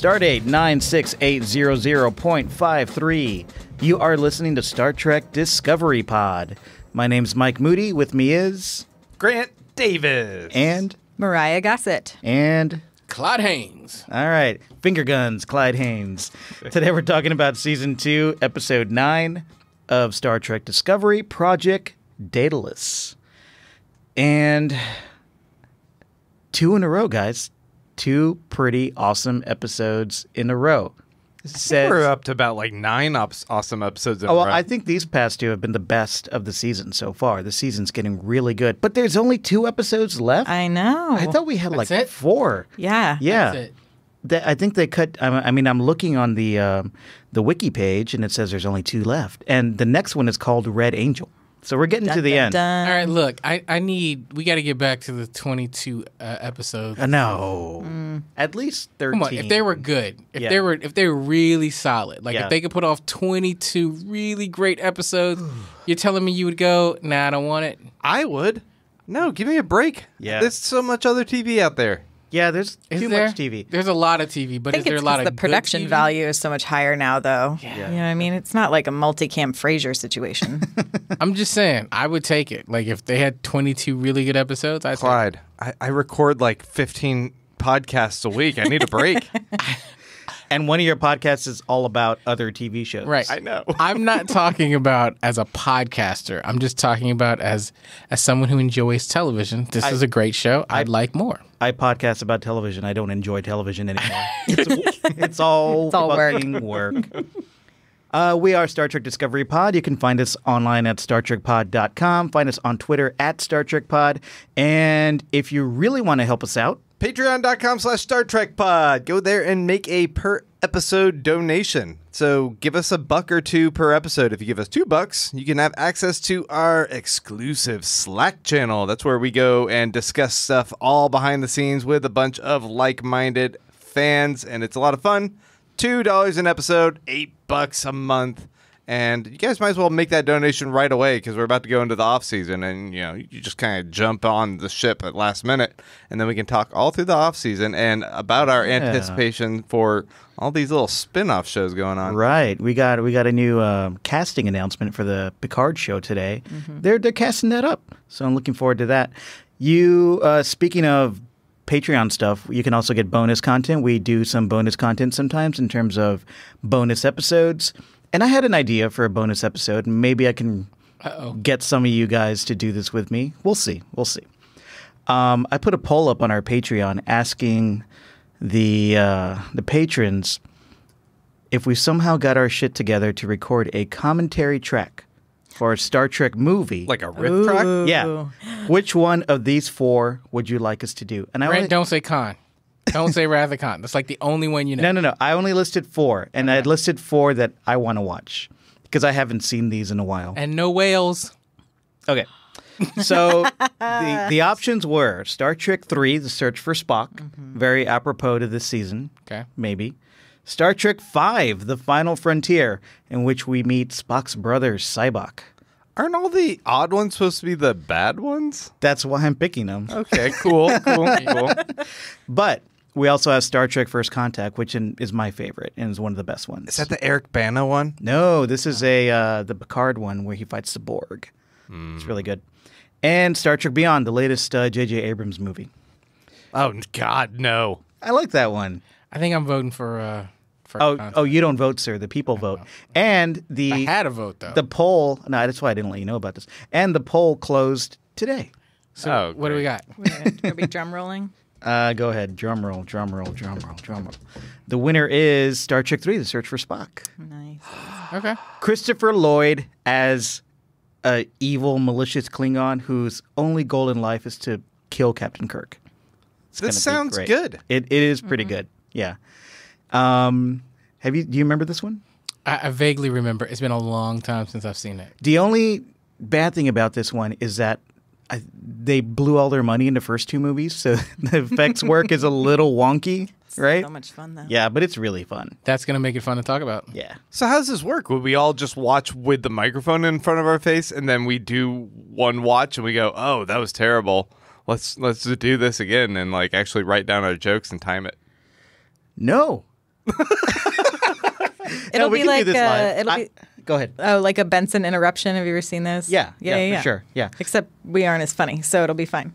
Stardate 96800.53. You are listening to Star Trek Discovery Pod. My name's Mike Moody. With me is... Grant Davis. And... Mariah Gossett. And... Clyde Haynes. All right. Finger guns, Clyde Haynes. Today we're talking about Season 2, Episode 9 of Star Trek Discovery, Project Daedalus. And 2 in a row, guys. 2 pretty awesome episodes in a row. We're up to about like 9 awesome episodes in a row. I think these past 2 have been the best of the season so far. The season's getting really good. But there's only 2 episodes left. I know. I thought we had That's like it? 4. Yeah. Yeah. That's it. I think they cut. I'm looking on the wiki page, and it says there's only 2 left, and the next one is called Red Angel. So we're getting to the end. Dun. All right, look, we got to get back to the 22 episodes. No, at least 13. Come on, if they were good, if Yeah. they were really solid, like Yeah. if they could put off 22 really great episodes, you're telling me you would go, nah, I don't want it. I would. No, give me a break. Yeah. There's so much other TV out there. Yeah, there's Is too there? much TV. There's a lot of TV, but I is think there it's a lot because of the production good TV? value is so much higher now, though. Yeah. You know what I mean? It's not like a multicam Frasier situation. I'm just saying, I would take it. Like if they had 22 really good episodes, I'd take it. Clyde, I record like 15 podcasts a week. I need a break. And one of your podcasts is all about other TV shows. Right. I know. I'm not talking about as a podcaster. I'm just talking about as someone who enjoys television. This is a great show. I'd like more. I podcast about television. I don't enjoy television anymore. It's all work. fucking work. We are Star Trek Discovery Pod. You can find us online at StarTrekPod.com. Find us on Twitter at StarTrekPod. And if you really want to help us out, Patreon.com/Star Trek Pod. Go there and make a per episode donation. So give us $1 or $2 per episode. If you give us $2, you can have access to our exclusive Slack channel. That's where we go and discuss stuff all behind the scenes with a bunch of like-minded fans, and it's a lot of fun. $2 an episode, $8 a month. And you guys might as well make that donation right away because we're about to go into the off season, and you just kind of jump on the ship at last minute, and then we can talk all through the off season and about our anticipation for all these little spin-off shows going on. right, we got a new casting announcement for the Picard show today. They're casting that up, so I'm looking forward to that. You speaking of Patreon stuff, you can also get bonus content. We do some bonus content sometimes in terms of bonus episodes. And I had an idea for a bonus episode. Maybe I can get some of you guys to do this with me. We'll see. I put a poll up on our Patreon asking the patrons if we somehow got our shit together to record a commentary track for a Star Trek movie. Like a riff track? Yeah. Which one of these 4 would you like us to do? And Brent, don't say Khan. Don't say Wrath of Khan. That's like the only one you know. No. I only listed 4, and I listed 4 that I want to watch because I haven't seen these in a while. And no whales. Okay. So the options were Star Trek 3, The Search for Spock, very apropos to this season, Okay. maybe. Star Trek 5, The Final Frontier, in which we meet Spock's brother, Sybok. Aren't all the odd ones supposed to be the bad ones? That's why I'm picking them. Okay, cool. But we also have Star Trek First Contact, which is my favorite and is one of the best ones. Is that the Eric Bana one? No, this is the Picard one where he fights the Borg. It's really good. And Star Trek Beyond, the latest J.J. Abrams movie. Oh, God, no. I like that one. I think I'm voting for Khan. Oh, you don't vote, sir. The people vote. And I had a vote, though. the poll. No, that's why I didn't let you know about this. And the poll closed today. So what do we got? Gonna be drum rolling. Go ahead. Drum roll, drum roll, drum roll, drum roll. The winner is Star Trek 3, The Search for Spock. Nice. Okay. Christopher Lloyd as a evil, malicious Klingon whose only goal in life is to kill Captain Kirk. It's gonna be This sounds great. good. It is pretty good. Yeah. Do you remember this one? I vaguely remember. It's been a long time since I've seen it. The only bad thing about this one is that they blew all their money in the first 2 movies, so the effects work is a little wonky, right? So much fun, though. Yeah, but it's really fun. That's going to make it fun to talk about. Yeah. So how does this work? Would we all just watch with the microphone in front of our face, and then we do one watch and we go, "Oh, that was terrible. Let's do this again," and like actually write down our jokes and time it? No. It'll we be can like do this live. it'll be Go ahead. oh, like a Benson interruption. Have you ever seen this? Yeah, for sure. Yeah. Except we aren't as funny, so it'll be fine.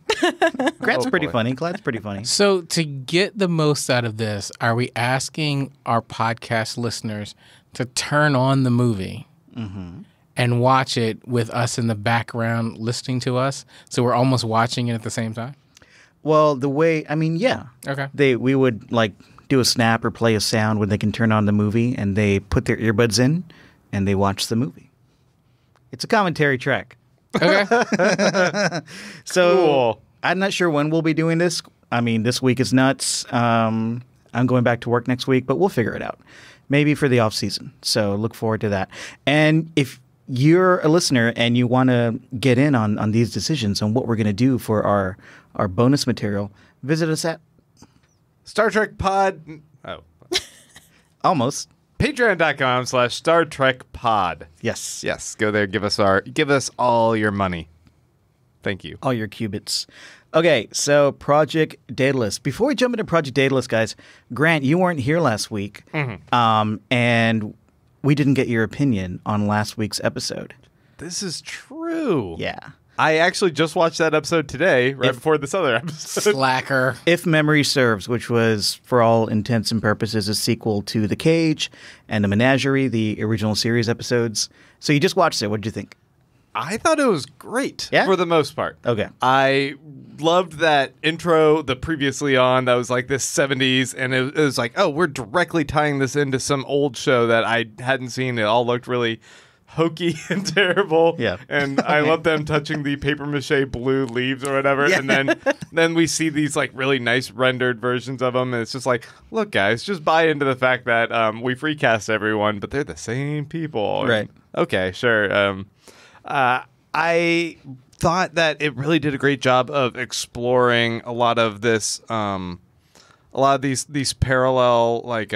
Grant's Oh, pretty boy. funny. Clyde's pretty funny. So, to get the most out of this, are we asking our podcast listeners to turn on the movie and watch it with us in the background listening to us? So, we're almost watching it at the same time? Well, the way, I mean, yeah. Okay. We would like do a snap or play a sound when they can turn on the movie and they put their earbuds in and they watch the movie. It's a commentary track. Okay. So Cool. I'm not sure when we'll be doing this. I mean, this week is nuts. I'm going back to work next week, but we'll figure it out. Maybe for the off season. So look forward to that. And if you're a listener and you want to get in on these decisions on what we're going to do for our bonus material, visit us at Star Trek Pod. Oh. almost. Patreon.com/Star Trek Pod. Yes. Yes, go there. Give us all your money. Thank you. All your qubits. Okay, so Project Daedalus. Before we jump into Project Daedalus, guys, Grant, you weren't here last week, and we didn't get your opinion on last week's episode. This is true. Yeah. I actually just watched that episode today, right before this other episode. Slacker. If Memory Serves, which was, for all intents and purposes, a sequel to The Cage and The Menagerie, the original series episodes. So you just watched it. What did you think? I thought it was great Yeah? for the most part. Okay. I loved that intro, the previously on, that was like this 70s, and it was like, oh, we're directly tying this into some old show that I hadn't seen. It all looked really hokey and terrible. Yeah. And I love them touching the paper mache blue leaves or whatever. Yeah. And then we see these like really nice rendered versions of them. And it's just like, look, guys, just buy into the fact that we've recast everyone, but they're the same people. And, Right. okay, sure. I thought that it really did a great job of exploring a lot of this, a lot of these parallel like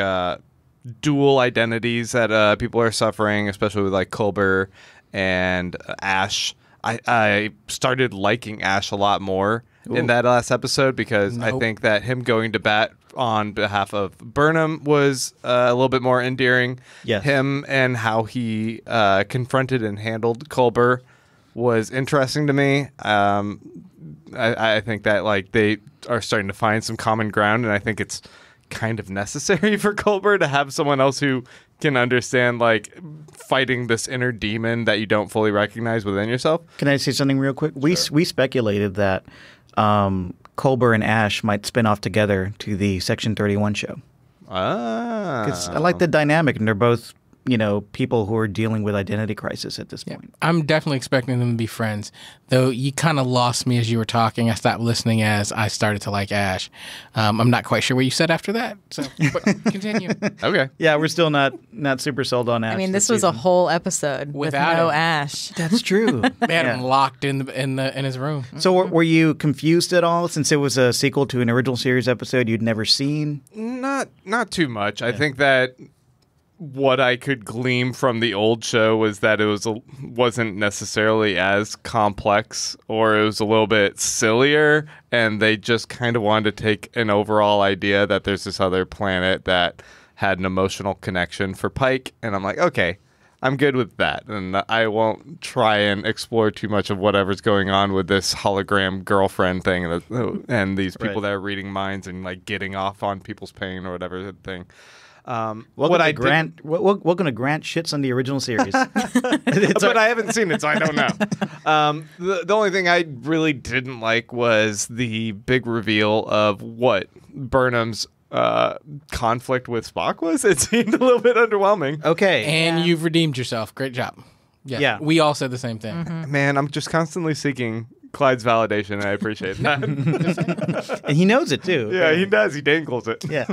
dual identities that people are suffering, especially with like Culber and Ash. I started liking Ash a lot more in that last episode because I think that him going to bat on behalf of Burnham was a little bit more endearing. Yes. Him and how he confronted and handled Culber was interesting to me. I think that like they are starting to find some common ground, and I think it's kind of necessary for Culber to have someone else who can understand like fighting this inner demon that you don't fully recognize within yourself. Can I say something real quick? We speculated that Culber and Ash might spin off together to the Section 31 show. Because I like the dynamic, and they're both, people who are dealing with identity crisis at this point. I'm definitely expecting them to be friends, though you kind of lost me as you were talking. I stopped listening as I started to like Ash. I'm not quite sure what you said after that, so but continue. Okay. Yeah, we're still not super sold on Ash. I mean, this was a whole episode Without with no him. Ash. That's true. They had Yeah. him locked in his room. So were you confused at all since it was a sequel to an original series episode you'd never seen? Not too much. I think that what I could glean from the old show was that it wasn't necessarily as complex, or it was a little bit sillier, and they just kind of wanted to take an overall idea that there's this other planet that had an emotional connection for Pike, and I'm like, okay, I'm good with that, and I won't try and explore too much of whatever's going on with this hologram girlfriend thing and these people Right. that are reading minds and like getting off on people's pain or whatever thing. Welcome to Grant shits on the original series. But I haven't seen it, so I don't know. The only thing I really didn't like was the big reveal of what Burnham's conflict with Spock was. It seemed a little bit underwhelming. Okay. And you've redeemed yourself. Great job. Yeah. We all said the same thing. Man, I'm just constantly seeking Clyde's validation, and I appreciate that. And he knows it too. Yeah, he does. He dangles it. Yeah.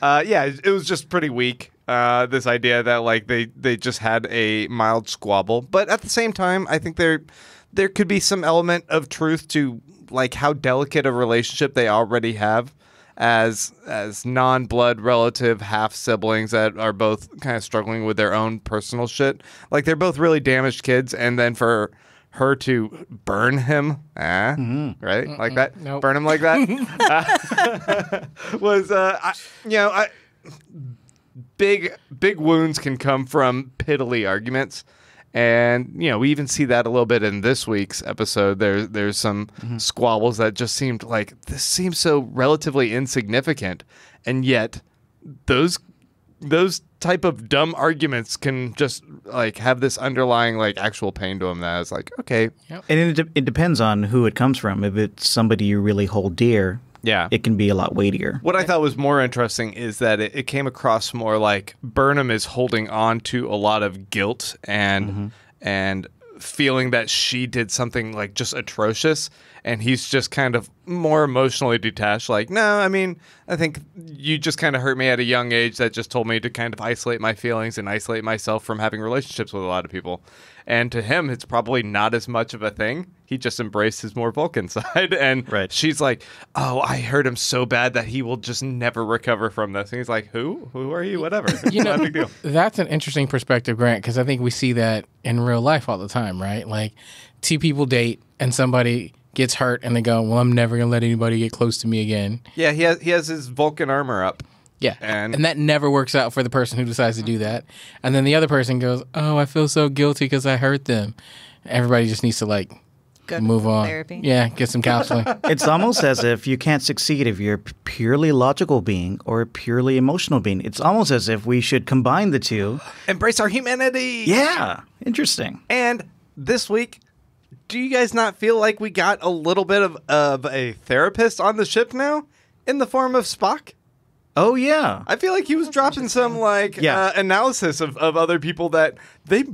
It was just pretty weak. This idea that like they just had a mild squabble, but at the same time, I think there could be some element of truth to like how delicate a relationship they already have as non-blood relative half siblings that are both kind of struggling with their own personal shit. Like they're both really damaged kids, and then for her to burn him, right? Like that, Nope. burn him like that, was big wounds can come from piddly arguments. And, we even see that a little bit in this week's episode. There's some squabbles that just seemed like this seems so relatively insignificant. And yet those type of dumb arguments can just like have this underlying like actual pain to them that is like, okay. Yep. And it depends on who it comes from. If it's somebody you really hold dear, it can be a lot weightier. What I thought was more interesting is that it came across more like Burnham is holding on to a lot of guilt and feeling that she did something like just atrocious, and he's just kind of more emotionally detached. Like, no, I mean, I think you just kind of hurt me at a young age. That just told me to kind of isolate my feelings and isolate myself from having relationships with a lot of people. And to him, it's probably not as much of a thing. He just embraced his more Vulcan side. And she's like, oh, I hurt him so bad that he will just never recover from this. And he's like, who? Who are you? Whatever. Not a big deal. That's an interesting perspective, Grant, because I think we see that in real life all the time, right? Like, two people date and somebody gets hurt and they go, well, I'm never going to let anybody get close to me again. Yeah, he has his Vulcan armor up. Yeah, and that never works out for the person who decides to do that. And then the other person goes, oh, I feel so guilty because I hurt them. Everybody just needs to, like, move on. Therapy. Yeah, get some counseling. It's almost as if you can't succeed if you're a purely logical being or a purely emotional being. It's almost as if we should combine the two. Embrace our humanity. Yeah, interesting. And this week, do you guys not feel like we got a little bit of a therapist on the ship now in the form of Spock? Oh, yeah. I feel like he was dropping some analysis of other people that they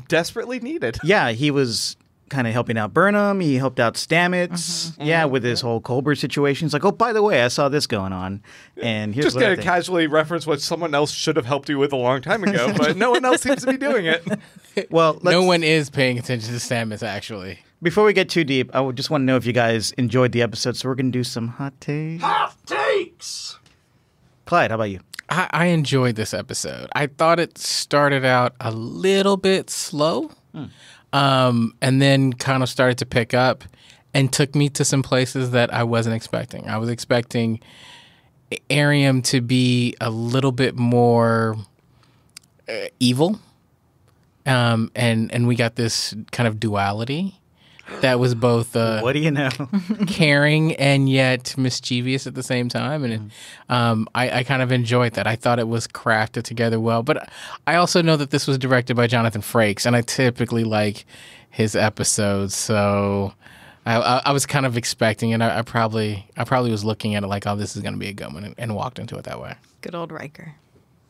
desperately needed. Yeah, he was kind of helping out Burnham. He helped out Stamets. Yeah, with his whole Colbert situation. It's like, oh, by the way, I saw this going on. And here's just what I going to think. casually reference what someone else should have helped you with a long time ago, but no one else seems to be doing it. Well, no one is paying attention to Stamets, actually. Before we get too deep, I would just want to know if you guys enjoyed the episode, so we're going to do some hot takes. Hot takes! Clyde, how about you? I enjoyed this episode. I thought it started out a little bit slow, and then kind of started to pick up and took me to some places that I wasn't expecting. I was expecting Arium to be a little bit more evil, and we got this kind of duality that was both what do you know? caring and yet mischievous at the same time. And I kind of enjoyed that. I thought it was crafted together well. But I also know that this was directed by Jonathan Frakes, and I typically like his episodes. So I was kind of expecting, and I probably was looking at it like, oh, this is going to be a good one, and walked into it that way. Good old Riker.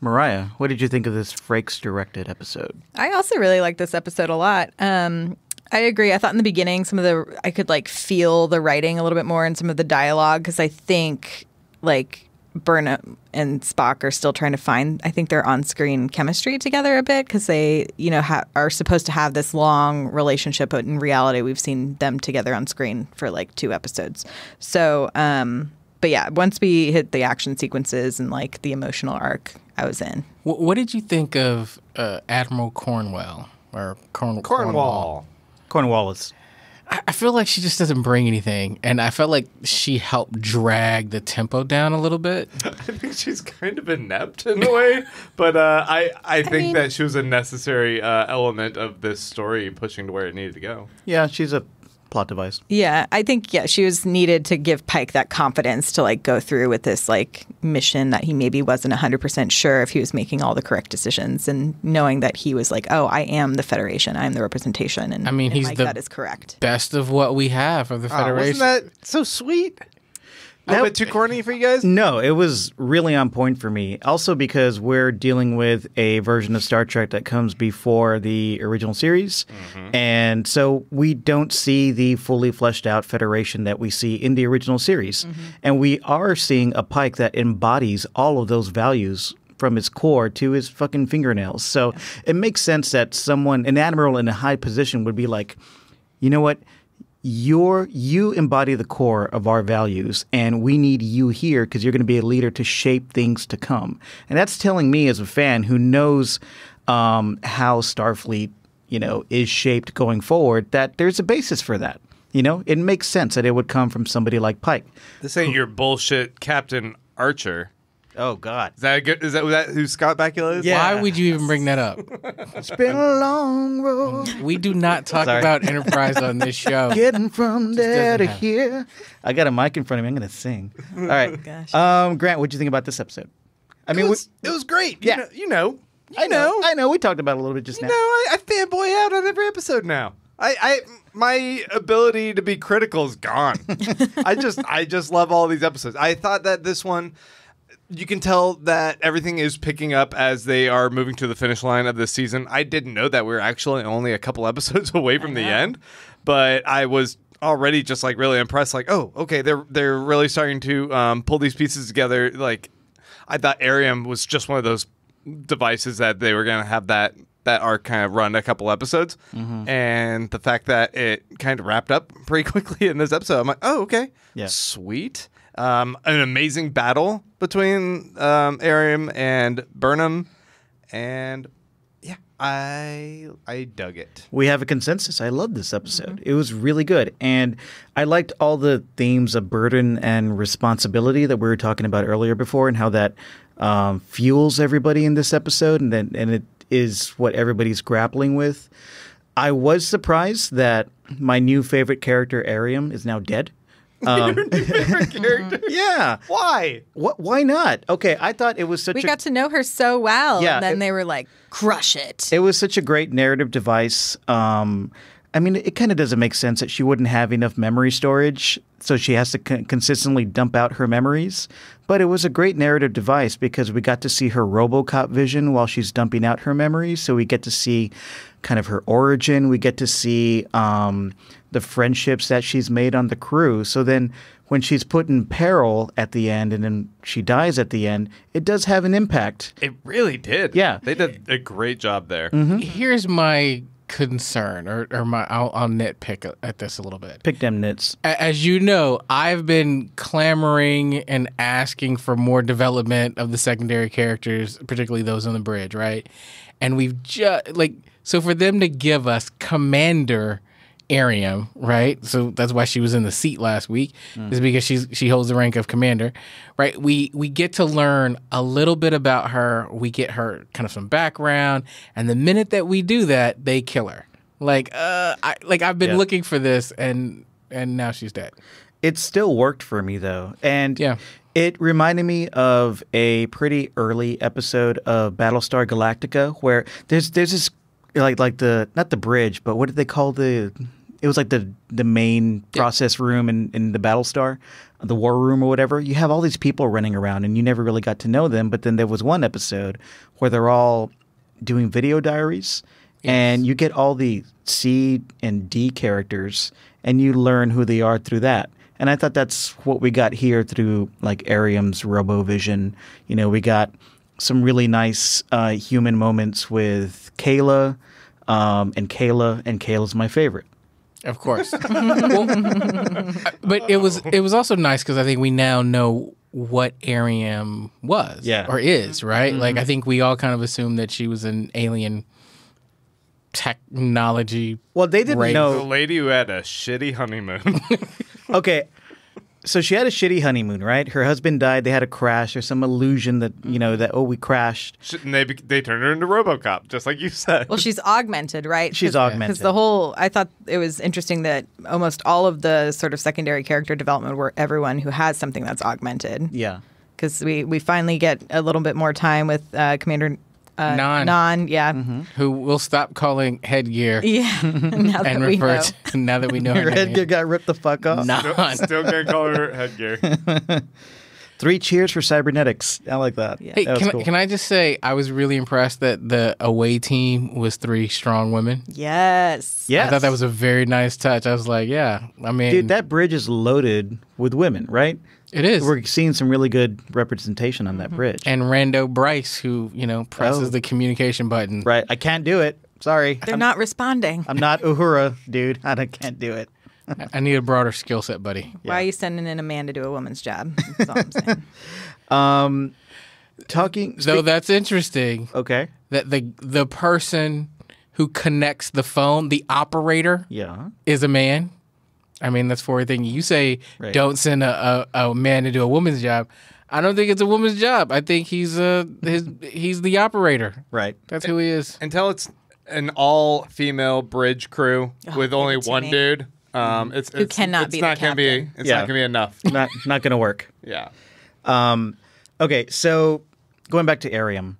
Mariah, what did you think of this Frakes-directed episode? I also really liked this episode a lot. I agree. I thought in the beginning I could like feel the writing a little bit more and some of the dialogue, because I think like Burnham and Spock are still trying to find, I think, their on-screen chemistry together a bit, because they, are supposed to have this long relationship, but in reality we've seen them together on screen for like 2 episodes. So, but yeah, once we hit the action sequences and like the emotional arc, I was in. What did you think of Admiral Cornwell or Cornwall? Cornwallis. I feel like she just doesn't bring anything, and I felt like she helped drag the tempo down a little bit. I think she's kind of inept in a way, but I think that she was a necessary element of this story pushing to where it needed to go. Yeah, she's a plot device. Yeah, I think, she was needed to give Pike that confidence to like go through with this like mission that he maybe wasn't 100% sure if he was making all the correct decisions, and knowing that he was like, oh, I am the Federation, I am the representation, and I mean, he's my the gut is correct. Best of what we have of the Federation. Wasn't that so sweet? A little bit too corny for you guys? No, it was really on point for me. Also because we're dealing with a version of Star Trek that comes before the original series. And so we don't see the fully fleshed out Federation that we see in the original series. And we are seeing a Pike that embodies all of those values from his core to his fucking fingernails. So it makes sense that an admiral in a high position would be like, you know what? You embody the core of our values, and we need you here because you're going to be a leader to shape things to come. And that's telling me as a fan who knows how Starfleet, is shaped going forward, that there's a basis for that. It makes sense that it would come from somebody like Pike. This ain't your bullshit Captain Archer. Oh God. Is that good? Is that who Scott Bakula is? Yeah. Why would you even bring that up? It's been a long road We do not talk Sorry. about Enterprise on this show. getting from there to doesn't happen. here. I got a mic in front of me. I'm going to sing. All right. Gosh. Grant, what'd you think about this episode? I It mean, was great. Yeah. You know. I know. We talked about it a little bit just You now. know, I fanboy out on every episode now. My ability to be critical is gone. I just love all these episodes. I thought that this one, you can tell that everything is picking up as they are moving to the finish line of this season. I didn't know that we were actually only a couple episodes away from the end, but I was already just like really impressed. Like, oh, okay, they're really starting to pull these pieces together. Like, I thought Arium was just one of those devices that they were going to have that arc kind of run a couple episodes, and the fact that it kind of wrapped up pretty quickly in this episode, I'm like, oh, okay, Yeah. sweet. An amazing battle between Arium and Burnham, and yeah, I dug it. We have a consensus. I love this episode. It was really good. And I liked all the themes of burden and responsibility that we were talking about earlier before, and how that fuels everybody in this episode, and it is what everybody's grappling with. I was surprised that my new favorite character, Arium, is now dead. Favorite character? Yeah. Why? Why not? Okay, I thought it was such We a got to know her so well, Yeah, and then it- they were like, crush it. It was such a great narrative device. I mean, it kind of doesn't make sense that she wouldn't have enough memory storage, so she has to consistently dump out her memories. But it was a great narrative device because we got to see her RoboCop vision while she's dumping out her memories. So we get to see kind of her origin. We get to see the friendships that she's made on the crew. So then when she's put in peril at the end and then she dies at the end, it does have an impact. It really did. Yeah. They did a great job there. Here's my concern, or my I'll nitpick at this a little bit. Pick them nits. As you know, I've been clamoring and asking for more development of the secondary characters, particularly those on the bridge, right? And we've just so for them to give us Commander Arium, right? So that's why she was in the seat last week, is because she holds the rank of commander, right? We get to learn a little bit about her. We get her kind of some background, and the minute that we do that, they kill her. I've been Yeah. looking for this, and now she's dead. It still worked for me though, and Yeah. it reminded me of a pretty early episode of Battlestar Galactica where there's this like the not the bridge, but what did they call the? It was like the main process room in the Battlestar, the war room or whatever. You have all these people running around, and you never really got to know them. But then there was one episode where they're all doing video diaries, and you get all the C and D characters, and you learn who they are through that. And I thought that's what we got here through like Arium's RoboVision. You know, we got some really nice human moments with Kayla, and Kayla's my favorite. Of course. Well, but it was also nice because I think we now know what Arium was or is, right? Like, I think we all kind of assumed that she was an alien technology. Well, they didn't Right. The know. lady who had a shitty honeymoon. Okay, so she had a shitty honeymoon, right? Her husband died. They had a crash or some illusion that we crashed. And they turned her into RoboCop, just like you said. Well, she's augmented, right? She's augmented. Because I thought it was interesting that almost all of the sort of secondary character development were everyone who has something that's augmented. Yeah. Because we finally get a little bit more time with Commander Non. yeah. Who will stop calling headgear Yeah. Now that and we refer know. to now that we know Her her headgear name. got ripped the fuck off. Non. Still gonna call her headgear. 3 cheers for cybernetics. I like that. Yeah. Hey, That was cool. can I just say I was really impressed that the away team was 3 strong women. Yes. Yes. I thought that was a very nice touch. I was like, yeah, I mean, Dude, that bridge is loaded with women, right? it is. We're seeing some really good representation on that bridge. And Rando Bryce, who presses Oh. the communication button. Right. I can't do it. Sorry. They're not responding. I'm not Uhura, dude. I can't do it. I need a broader skill set, buddy. Why are you sending in a man to do a woman's job? That's all I'm saying. Talking. Though that's interesting Okay. that the person who connects the phone, the operator, Yeah. is a man. I mean, that's for everything you say. Right. Don't send a man to do a woman's job. I don't think it's a woman's job. I think he's the operator. Right. That's who he is. Until it's an all-female bridge crew with only give it to one me. dude. It's cannot it's be the not gonna be. captain. It's Yeah. not gonna be enough. Not going to work. Yeah. Okay, so going back to Arium,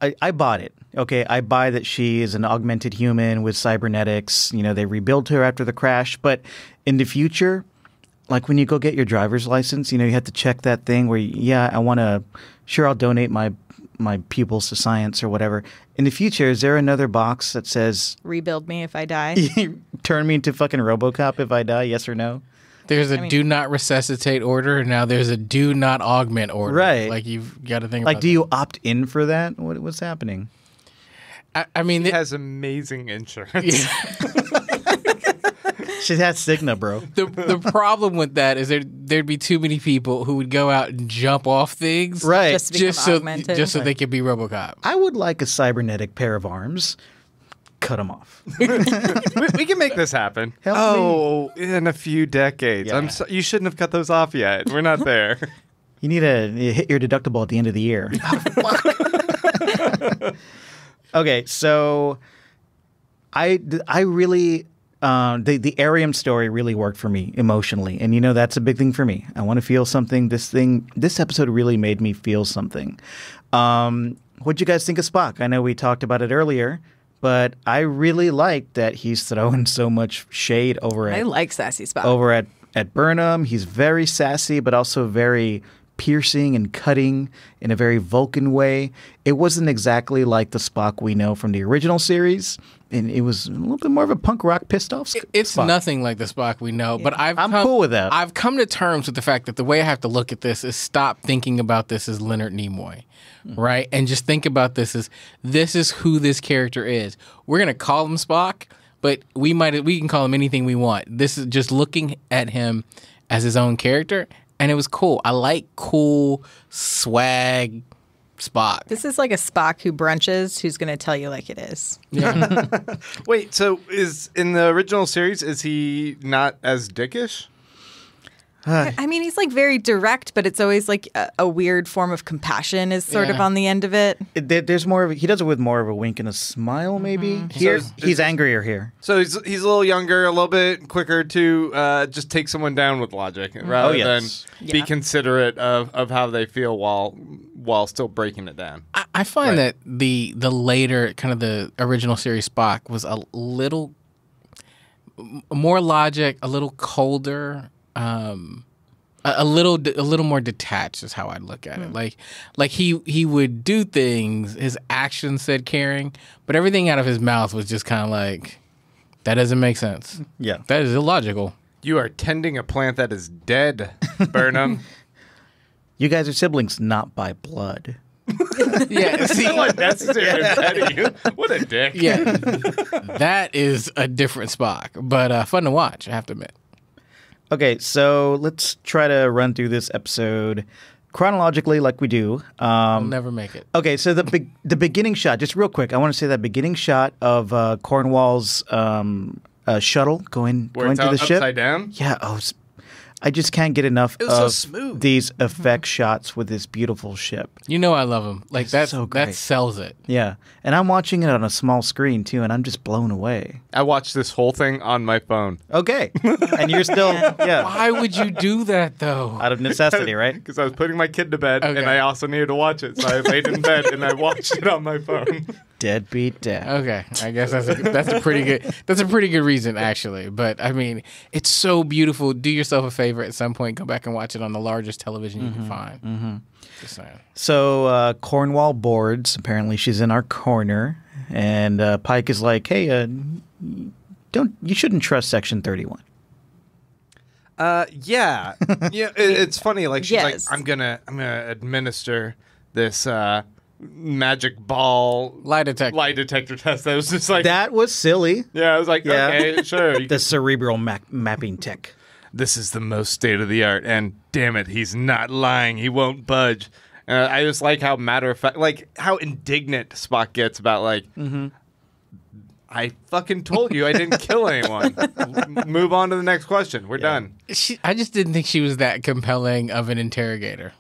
I bought it. Okay, I buy that she is an augmented human with cybernetics. You know, they rebuilt her after the crash. But in the future, like when you go get your driver's license, you know, you have to check that thing where, I'll donate my pupils to science or whatever. In the future, is there another box that says, Rebuild me if I die. turn me into fucking RoboCop if I die, yes or no? There's a do not resuscitate order, and now there's a do not augment order. Right. Like, you've got to think Like, about do you opt in for that? What's happening? I mean, He has amazing insurance. She has Cigna, bro. the problem with that is there'd be too many people who would go out and jump off things. Right. Just to become augmented. Just so they could be RoboCop. I would like a cybernetic pair of arms. Cut them off. we can make this happen. Help in a few decades. Yeah. You shouldn't have cut those off yet. We're not there. You need to hit your deductible at the end of the year. Okay, so I really the Arium story really worked for me emotionally, and you know that's a big thing for me. I want to feel something. This episode really made me feel something. What'd you guys think of Spock? I know we talked about it earlier, but I really like that he's throwing so much shade over I at like Sassy Spock. over at Burnham. He's very sassy, but also very piercing and cutting in a very Vulcan way. It wasn't exactly like the Spock we know from the original series, and it was a little bit more of a punk rock pissed off It's Spock. nothing like the Spock we know, but I'm cool with that. I've come to terms with the fact that the way I have to look at this is stop thinking about this as Leonard Nimoy, right? And just think about this as this is who this character is. We're gonna call him Spock, but we can call him anything we want. This is just looking at him as his own character, and it was cool. I like cool swag Spock. This is like a Spock who brunches, who's going to tell you like it is. Wait, so is in the original series, is he not as dickish? I mean, he's like very direct, but it's always like a weird form of compassion is sort of Yeah. on the end of it. There's more of he does it with more of a wink and a smile, maybe. Here, So he's angrier here. So he's a little younger, a little bit quicker to just take someone down with logic rather yes. than be Yeah. considerate of how they feel while still breaking it down. I find Right. that the later kind of the original series Spock was a little more logic, a little colder, a little more detached is how I'd look at it. Like he would do things, his actions said caring, but everything out of his mouth was just kind of like that doesn't make sense. Yeah. That is illogical. You are tending a plant that is dead, Burnham. You guys are siblings, not by blood. Yeah, see, What necessary to petty you? What a dick. yeah, that is a different Spock, but fun to watch. I have to admit. Okay, so let's try to run through this episode chronologically, like we do. I'll never make it. Okay, so the beginning shot, just real quick, I want to say that beginning shot of Cornwall's shuttle going Where going it's through the ship. upside down? Yeah, I just can't get enough was so of smooth. these effect shots with this beautiful ship. You know I love him. Like that. so great. That sells it. Yeah, and I'm watching it on a small screen too, and I'm just blown away. I watched this whole thing on my phone. Okay, and you're still Why would you do that though? out of necessity, right? Because I was putting my kid to bed Okay. and I also needed to watch it. So I laid in bed and I watched it on my phone. Deadbeat dad. Okay, I guess that's a pretty good reason actually. But I mean, it's so beautiful. Do yourself a favor at some point, go back and watch it on the largest television you can find. Mm-hmm. Just saying. So Cornwall boards. Apparently, she's in our corner, and Pike is like, "Hey, you shouldn't trust Section 31." Yeah. It's funny. Like she's Yes. like, I'm gonna administer this magic ball Lie detector test. That was just like That was silly. Yeah, I was like, Yeah. okay, sure. The cerebral mapping tech. This is the most state of the art, and damn it, he's not lying. He won't budge. I just like how matter of fact, like how indignant Spock gets about like, I fucking told you I didn't kill anyone. Move on to the next question. We're done. I just didn't think she was that compelling of an interrogator.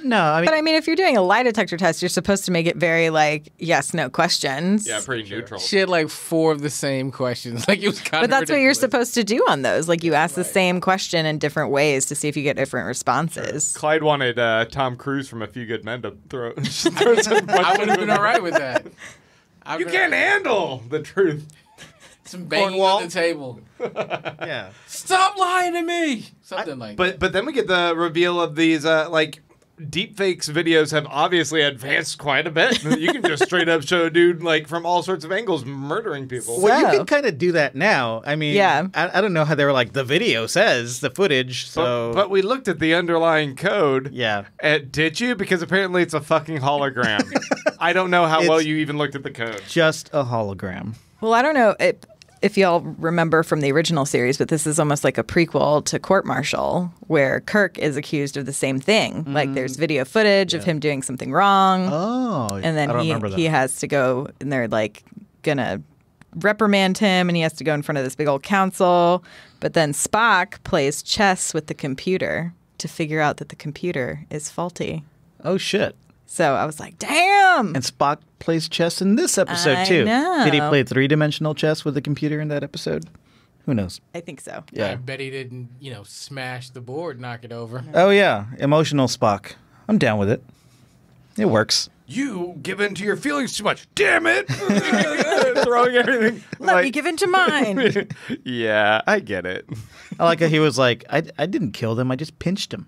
No, I mean, But I mean, if you're doing a lie detector test, you're supposed to make it very like yes, no questions. Yeah, pretty neutral. She had like 4 of the same questions. Like it was kind But of that's what you're ridiculous. supposed to do on those. Like you ask the same question in different ways to see if you get different responses. Clyde wanted Tom Cruise from A Few Good Men to throw. throw some I would have been all right with that. You can't handle the truth. Some banging Cornwall. on the table. yeah. Stop lying to me. Something like that. But then we get the reveal of these like deepfakes videos have obviously advanced quite a bit. You can just straight up show a dude like from all sorts of angles murdering people. Well, you So- can kind of do that now. I mean, Yeah. I don't know how they were like, the video says the footage, so. But we looked at the underlying code. yeah. Did you? Because apparently it's a fucking hologram. I don't know how well It's- you even looked at the code. Just a hologram. Well, I don't know if y'all remember from the original series, but this is almost like a prequel to Court Martial, where Kirk is accused of the same thing. Like there's video footage of him doing something wrong, Oh. and then I don't remember that. he has to go, and they're like gonna reprimand him, and he has to go in front of this big old council. But then Spock plays chess with the computer to figure out that the computer is faulty. Oh, shit. So I was like, damn. And Spock plays chess in this episode, I too. know. Did he play 3-dimensional chess with the computer in that episode? Who knows? I think so. I Yeah. bet he didn't, smash the board, knock it over. Oh, yeah. Emotional Spock. I'm down with it. It works. You give in to your feelings too much. Damn it! Throwing everything. Let me give in to mine. Yeah, I get it. I like how he was like, I didn't kill them. I just pinched him.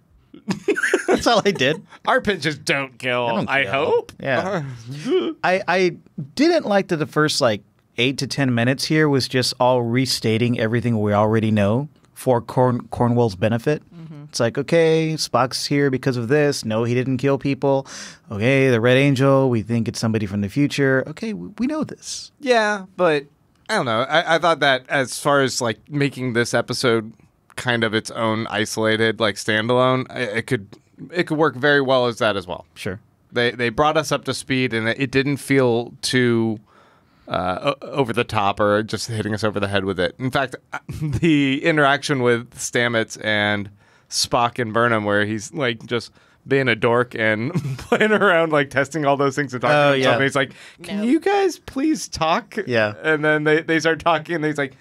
That's all I did. Our pinches don't kill. don't I kill. hope. Yeah. I didn't like that the first like 8 to 10 minutes here was just all restating everything we already know for Cornwell's benefit. It's like, okay, Spock's here because of this. No, he didn't kill people. Okay, the Red Angel, we think it's somebody from the future. Okay, we know this. Yeah, but I don't know. I thought that as far as like making this episode kind of its own isolated, like standalone, it could work very well as that as well. Sure. They brought us up to speed, and it didn't feel too over the top or just hitting us over the head with it. In fact, the interaction with Stamets and Spock and Burnham, where he's like just being a dork and playing around, like testing all those things and talking Oh, to yeah. himself. And he's like, "Can you guys please talk?" Yeah. And then they start talking, and he's like,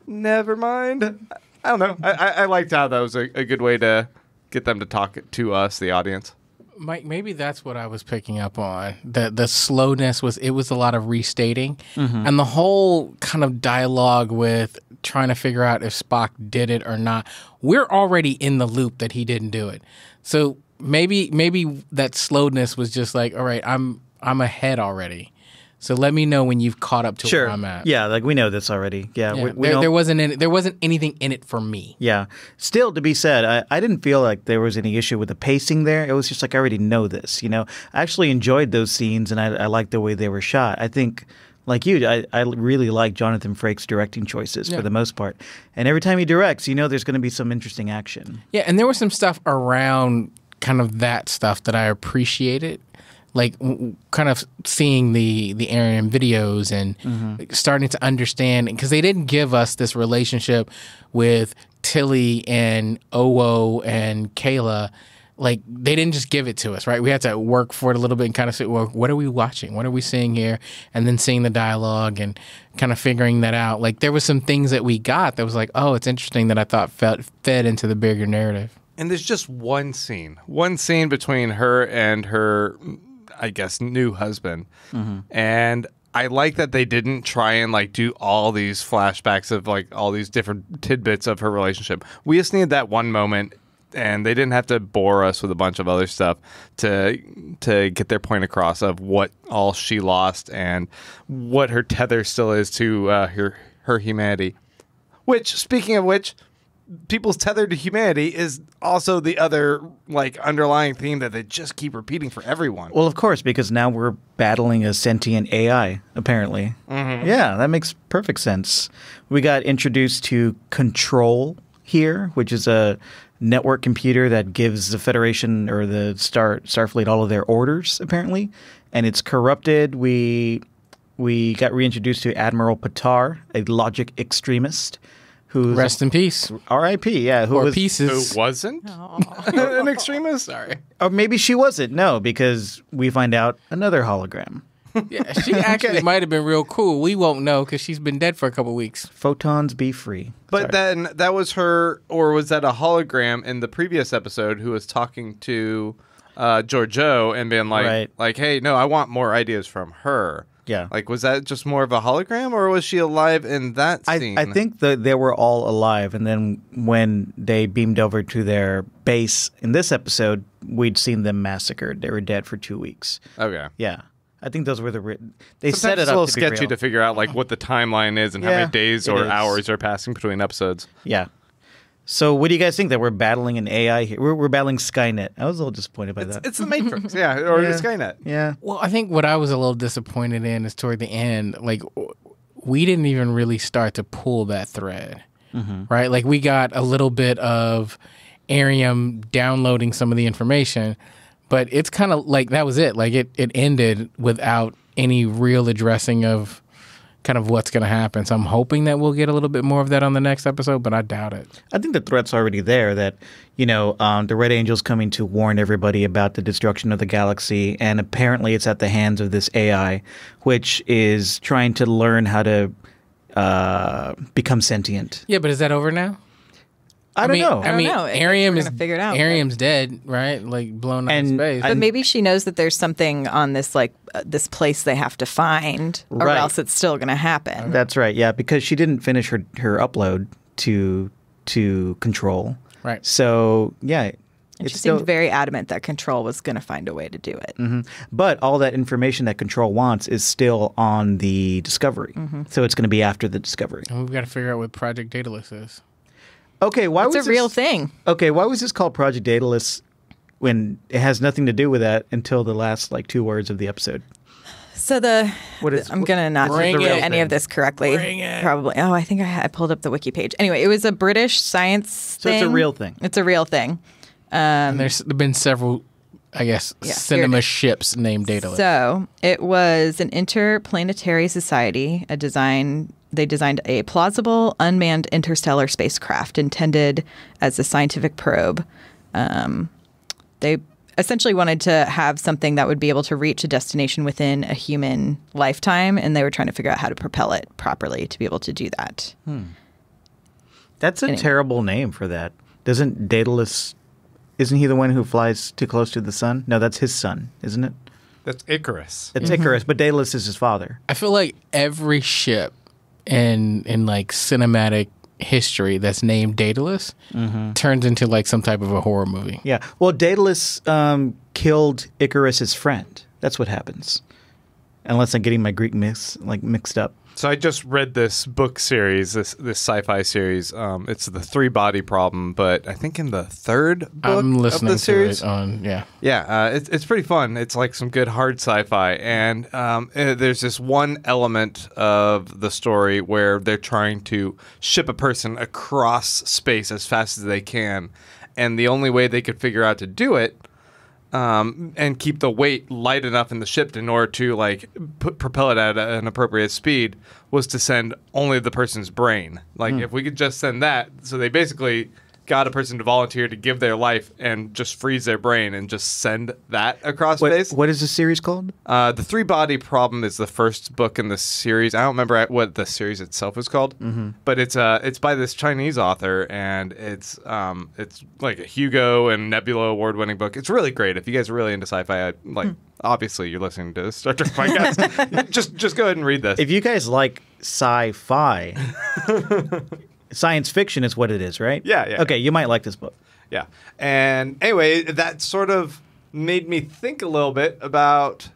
"Never mind." I don't know. I liked how that was a good way to get them to talk to us, the audience. Mike, maybe that's what I was picking up on. The slowness was a lot of restating, and the whole kind of dialogue with trying to figure out if Spock did it or not. We're already in the loop that he didn't do it. So maybe that slowness was just like, all right, I'm ahead already. So let me know when you've caught up to Sure. where I'm at. Yeah, like we know this already. Yeah, Yeah, we know. there wasn't anything in it for me. Yeah. Still, to be said, I didn't feel like there was any issue with the pacing there. It was just like, I already know this, I actually enjoyed those scenes, and I liked the way they were shot. I think, like you, I really like Jonathan Frakes' directing choices for the most part. And every time he directs, there's going to be some interesting action. Yeah, and there was some stuff around kind of that stuff that I appreciated. Like kind of seeing the Aryan videos and starting to understand, because they didn't give us this relationship with Tilly and Owo and Kayla. Like they didn't just give it to us, right? We had to work for it a little bit and kind of say, well, what are we watching? What are we seeing here? And then seeing the dialogue and kind of figuring that out. Like there was some things that we got that was like, oh, it's interesting, that I thought fed into the bigger narrative. And there's just one scene between her and her, I guess, new husband. And I like that they didn't try and like do all these flashbacks of like all these different tidbits of her relationship. We just needed that one moment, and they didn't have to bore us with a bunch of other stuff to get their point across of what all she lost and what her tether still is to her humanity. Which, speaking of which, people's tether to humanity is also the other like underlying theme that they just keep repeating for everyone. Well, of course, because now we're battling a sentient AI, apparently. Yeah, that makes perfect sense. We got introduced to Control here, which is a network computer that gives the Federation or the Starfleet all of their orders, apparently. And it's corrupted. We got reintroduced to Admiral Patar, a logic extremist. who's Rest in peace. R.I.P. Yeah, who Or was pieces. Who wasn't an extremist? Sorry. Or maybe she wasn't. No, because we find out another hologram. Yeah, she actually might have been real cool. We won't know because she's been dead for a couple weeks. Photons be free. But then that was her, or was that a hologram in the previous episode who was talking to Giorgio and being like, Right. hey, no, I want more ideas from her. Yeah. Like, was that just more of a hologram, or was she alive in that scene? I think that they were all alive, and then when they beamed over to their base in this episode, we'd seen them massacred. They were dead for 2 weeks. Okay. Yeah, I think those were they Sometimes set it it's up a little to be sketchy real. to figure out like what the timeline is and how Yeah, many days it or is. hours are passing between episodes. Yeah. So, what do you guys think that we're battling an AI here? We're battling Skynet. I was a little disappointed by that. It's the Matrix, yeah, or Yeah. Skynet. Yeah. Well, I think what I was a little disappointed in is toward the end, like we didn't even really start to pull that thread, right? Like we got a little bit of Arium downloading some of the information, but it's kind of like that was it. Like it ended without any real addressing of kind of what's going to happen. So I'm hoping that we'll get a little bit more of that on the next episode, but I doubt it. I think the threat's already there that, the Red Angel's coming to warn everybody about the destruction of the galaxy, and apparently it's at the hands of this AI, which is trying to learn how to become sentient. Yeah, but is that over now? I don't know. I don't know. I guess Arium we're is gonna figure it out, but- Arium's dead, right? Like blown up in And space. But maybe she knows that there's something on this this place they have to find, or Right. else it's still going to happen. That's right. Yeah, because she didn't finish her upload to Control. Right. So, yeah. And she it's seemed still, very adamant that Control was going to find a way to do it. but all that information that Control wants is still on the Discovery. So it's going to be after the Discovery. And we've got to figure out what Project Daedalus is. Okay, why It's was a real this, thing. Okay, why was this called Project Daedalus when it has nothing to do with that until the last 2 words of the episode? So I'm gonna not Bring do it. any of this correctly. Bring it. Probably. Oh, I think I pulled up the wiki page. Anyway, it was a British science So thing. it's a real thing. It's a real thing. And there's been several, I guess, Yeah, cinema here it is. ships named Daedalus. So it was an interplanetary society. They designed a plausible unmanned interstellar spacecraft intended as a scientific probe. They essentially wanted to have something that would be able to reach a destination within a human lifetime, and they were trying to figure out how to propel it properly to be able to do that. That's a Anyway. terrible name for that. Doesn't Daedalus, isn't he the one who flies too close to the sun? No, that's his son, isn't it? That's Icarus. It's Icarus, but Daedalus is his father. I feel like every ship in cinematic history that's named Daedalus turns into some type of a horror movie. Yeah. Well, Daedalus killed Icarus's friend. That's what happens. Unless I'm getting my Greek mixed up. So I just read this book series, this sci-fi series. It's the 3-body problem, but I think in the 3rd book I'm of listening the to series. it on, yeah. Yeah, it's pretty fun. It's like some good hard sci-fi, and there's this one element of the story where they're trying to ship a person across space as fast as they can, and the only way they could figure out to do it and keep the weight light enough in the ship in order to propel it at an appropriate speed was to send only the person's brain. If we could just send that, so they basically got a person to volunteer to give their life and just freeze their brain and just send that across space. What is the series called? The 3-body problem is the first book in the series. I don't remember what the series itself is called, but it's by this Chinese author, and it's like a Hugo and Nebula award-winning book. It's really great. If you guys are really into sci-fi, obviously you're listening to this Star Trek podcast. just go ahead and read this. If you guys like sci-fi, science fiction is what it is, right? Yeah. Okay, you might like this book. Yeah. And anyway, that sort of made me think a little bit about.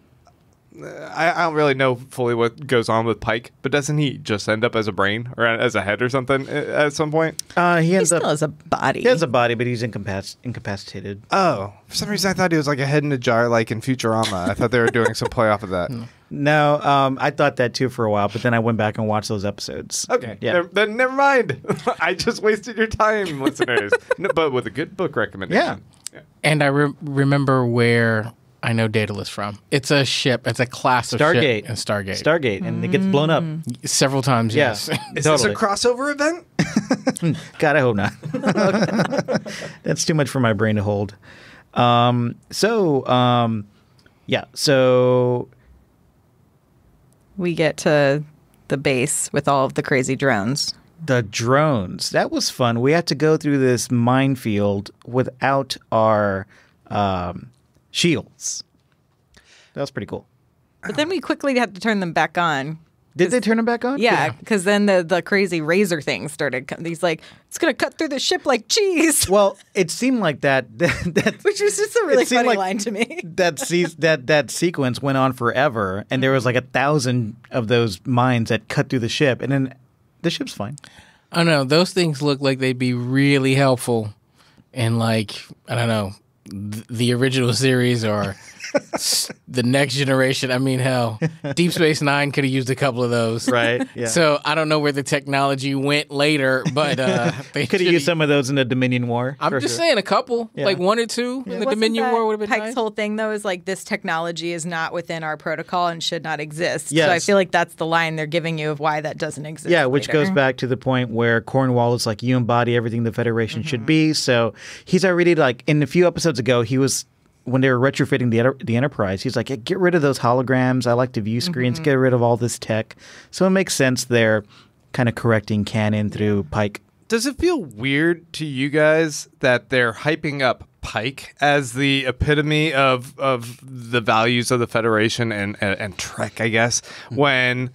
I don't really know fully what goes on with Pike, but doesn't he just end up as a brain or as a head or something at some point? He He ends still up. has a body. He has a body, but he's incapacitated. Oh, for some reason I thought he was like a head in a jar, like in Futurama. I thought they were doing some play off of that. No, I thought that too for a while, but then I went back and watched those episodes. Okay, Yeah. then never mind. I just wasted your time, listeners. No, but with a good book recommendation. Yeah. And I remember where I know Daedalus from. It's a ship. It's a class of Stargate. ship in Stargate. Stargate, and it gets blown up. Several times, Yeah. yes. Is Totally. this a crossover event? God, I hope not. That's too much for my brain to hold. So We get to the base with all of the crazy drones. the drones. That was fun. We had to go through this minefield without our shields. That was pretty cool. But then we quickly had to turn them back on. Did they turn them back on? Yeah, because then the crazy razor thing started. He's like, it's going to cut through the ship like cheese, Well, it seemed like that which was just a really It seemed funny like- line to me. that sequence went on forever, and there was like 1,000 of those mines that cut through the ship, and then the ship's fine. I don't know. Those things look like they'd be really helpful in, like, I don't know, the original series or the next generation. I mean, hell, Deep Space Nine could have used a couple of those. Right. Yeah. So I don't know where the technology went later, but they could have used some of those in the Dominion War. I'm for just sure. saying a couple, Yeah. like one or two in the Wasn't Dominion that War would have been Pike's nice. whole thing, though, is like this technology is not within our protocol and should not exist. So Yes. I feel like that's the line they're giving you of why that doesn't exist. Yeah, which later. goes back to the point where Cornwall is like, you embody everything the Federation should be. So he's already like, in a few episodes ago, he was, when they were retrofitting the Enterprise, he's like, yeah, get rid of those holograms. I like to view screens, get rid of all this tech. So it makes sense they're kind of correcting canon through Pike. Does it feel weird to you guys that they're hyping up Pike as the epitome of the values of the Federation and Trek, I guess, when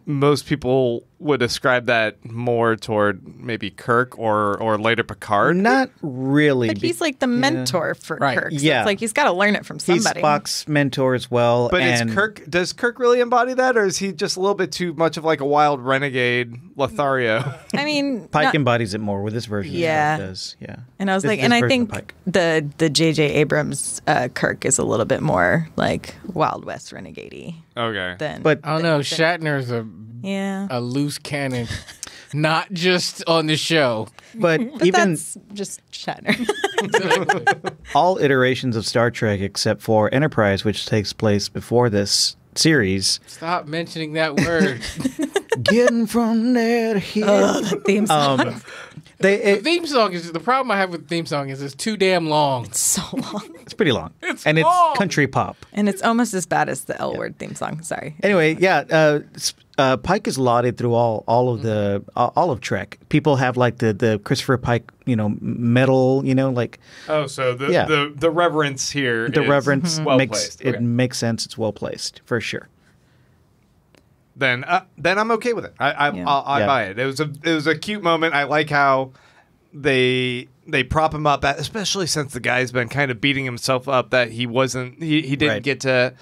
most people would ascribe that more toward maybe Kirk or later Picard? Not really. But he's like the mentor for Right. Kirk. So Yeah. it's like he's got to learn it from He's somebody. Spock's mentor as well. But and does Kirk really embody that, or is he just a little bit too much of like a wild renegade Lothario? I mean, Pike not- embodies it more with this version. Yeah. It does. Yeah. and I was This- like, this and I version of think Pike. the J.J. Abrams Kirk is a little bit more like Wild West renegade Okay. than. But I don't know. Shatner's yeah, a loose cannon, not just on the show. but but even that's just Shatner. all iterations of Star Trek except for Enterprise, which takes place before this series, Stop mentioning that word. getting from there to here. Theme song. The theme song is the problem I have with the theme song is it's too damn long. So long, It's pretty long, It's and long. it's country pop. and it's almost as bad as the L Word theme song. Sorry. Anyway, yeah, Pike is lauded through all of Trek. People have like the Christopher Pike, medal, like Oh, so the Yeah. the reverence here, the is reverence well makes placed. it Okay. makes sense. It's well placed for sure. Then I'm okay with it. I Yeah. I buy it. It was a cute moment. I like how they prop him up, especially since the guy's been kind of beating himself up that he didn't Right. get to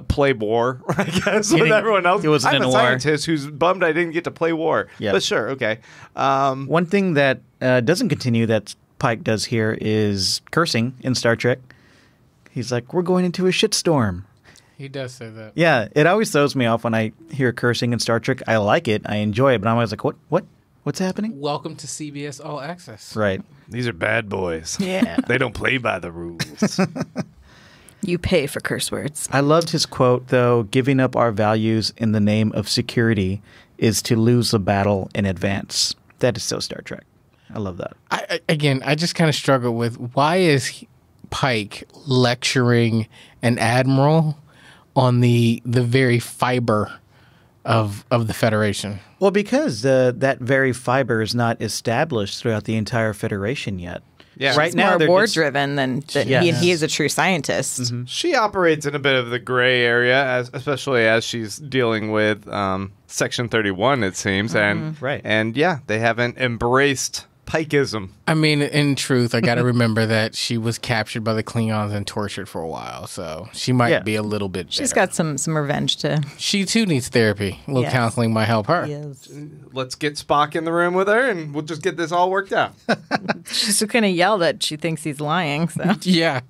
play war. I guess with didn't- everyone else. he wasn't I'm in a a war. scientist who's bummed I didn't get to play war. Yeah. But sure, okay. One thing that doesn't continue that Pike does here is cursing in Star Trek. He's like, "We're going into a shitstorm." He does say that. Yeah, it always throws me off when I hear cursing in Star Trek. I like it, I enjoy it, but I'm always like, what's happening? Welcome to CBS All Access. Right. These are bad boys. Yeah. They don't play by the rules. You pay for curse words. I loved his quote, though, giving up our values in the name of security is to lose the battle in advance. That is so Star Trek. I love that. I just kind of struggle with why is Pike lecturing an admiral on the very fiber of the Federation? Well, because that very fiber is not established throughout the entire Federation yet. Yeah. Right It's now more they're war just- driven than that. Yes. He is a true scientist. She operates in a bit of the gray area, especially as she's dealing with Section 31, it seems, Right. and yeah, they haven't embraced Pikeism. I mean, in truth, I got to remember that she was captured by the Klingons and tortured for a while, so she might Yeah. be a little bit. She's better. got some revenge to. She too needs therapy. A little Yes. counseling might help her. Let's get Spock in the room with her, and we'll just get this all worked out. She's just gonna yell that she thinks he's lying. So Yeah,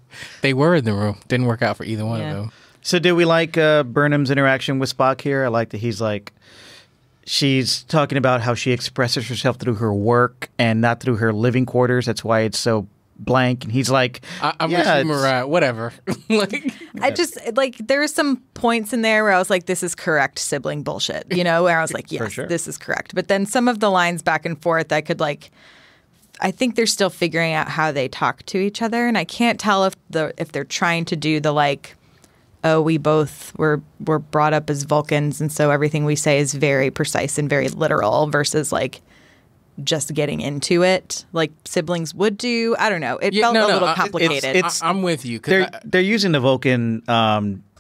they were in the room. Didn't work out for either one Yeah. of them. So did we like Burnham's interaction with Spock here? I like that he's like, she's talking about how she expresses herself through her work and not through her living quarters. That's why it's so blank, and he's like, I'm yeah, with you, it's- Mariah. Whatever. Like, I just like there are some points in there where I was like, this is correct sibling bullshit, where I was like, yes, sure. this is correct. But then some of the lines back and forth, I could like, I think they're still figuring out how they talk to each other, and I can't tell if they're trying to do the like, oh, we both were brought up as Vulcans, and so everything we say is very precise and very literal versus like just getting into it like siblings would do. I don't know. It felt a little complicated. I'm with you. 'Cause they're using the Vulcan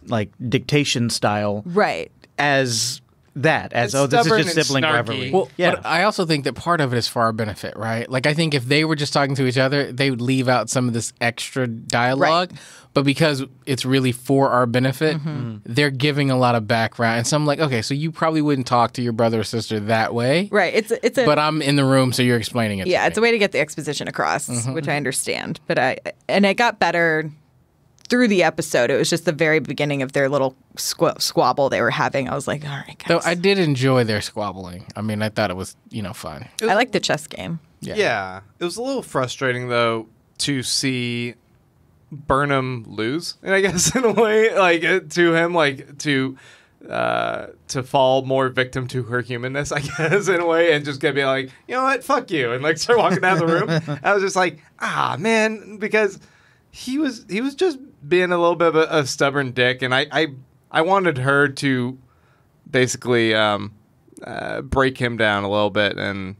like dictation style Right. as that as It's oh this is stubborn just and sibling snarky. rivalry. Well, yeah. but I also think that part of it is for our benefit, right? Like, I think if they were just talking to each other, they would leave out some of this extra dialogue. But because it's really for our benefit, they're giving a lot of background. And so I'm like, okay, so you probably wouldn't talk to your brother or sister that way. Right. It's a But I'm in the room, so you're explaining it. yeah, to it's a me. way to get the exposition across, which I understand. But it got better through the episode. It was just the very beginning of their little squabble they were having. I was like, all right, guys. Though I did enjoy their squabbling. I mean, I thought it was, fun. I like the chess game. Yeah. It was a little frustrating, though, to see Burnham lose, and I guess in a way, like to him, like to fall more victim to her humanness, I guess, in a way, and just gonna be like, you know what, fuck you, and like start walking down the room. I was just like, man, because he was just being a little bit of a stubborn dick, and I wanted her to basically break him down a little bit, and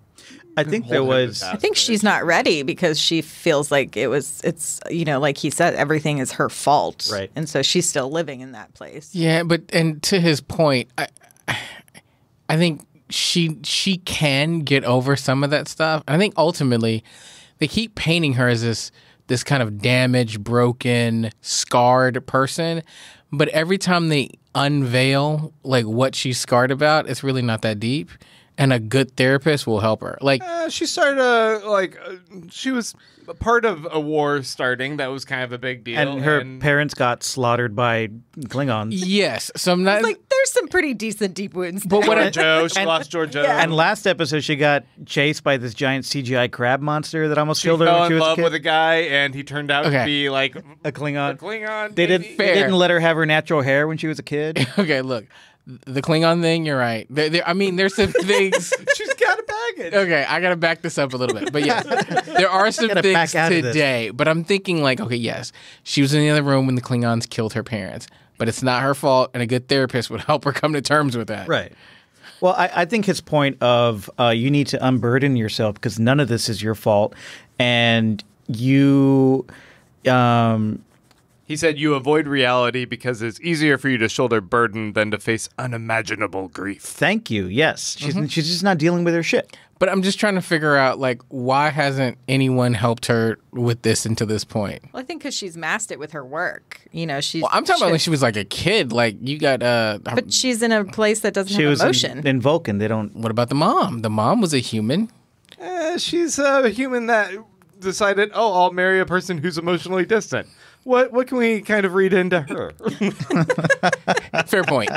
I think there hold him to was task. I think she's not ready because she feels like it's like he said, everything is her fault. Right. And so she's still living in that place. Yeah, and to his point, I think she can get over some of that stuff. I think ultimately they keep painting her as this kind of damaged, broken, scarred person, but every time they unveil like what she's scarred about, it's really not that deep. And a good therapist will help her. Like, She started she was a part of a war starting that was kind of a big deal, and her parents got slaughtered by Klingons. yes. So I'm not. Like there's some pretty decent deep wounds. But what I, Joe, she lost Georgia. And last episode, she got chased by this giant CGI crab monster that almost she killed her fell when she in was a love kid. with a guy, and he turned out to Okay. be like a Klingon. a Klingon. They maybe? they didn't Fair. let her have her natural hair when she was a kid. okay, look, the Klingon thing. You're right. I mean, there's some things. She's got a baggage. Okay, I gotta back this up a little bit, but yeah, there are some Gotta things back out of this. today. But I'm thinking like, okay, yes, she was in the other room when the Klingons killed her parents, but it's not her fault, and a good therapist would help her come to terms with that. Right. Well, I think his point of you need to unburden yourself because none of this is your fault, and you. He said you avoid reality because it's easier for you to shoulder burden than to face unimaginable grief. Thank you. Yes, she's just not dealing with her shit. But I'm just trying to figure out like why hasn't anyone helped her with this until this point? Well, I think because she's masked it with her work. She's. Well, I'm talking about when she was like a kid. Like you got But she's in a place that doesn't She have was emotion. in Vulcan. They don't. what about the mom? The mom was a human. She's a human that decided, I'll marry a person who's emotionally distant. What can we kind of read into her? Fair point.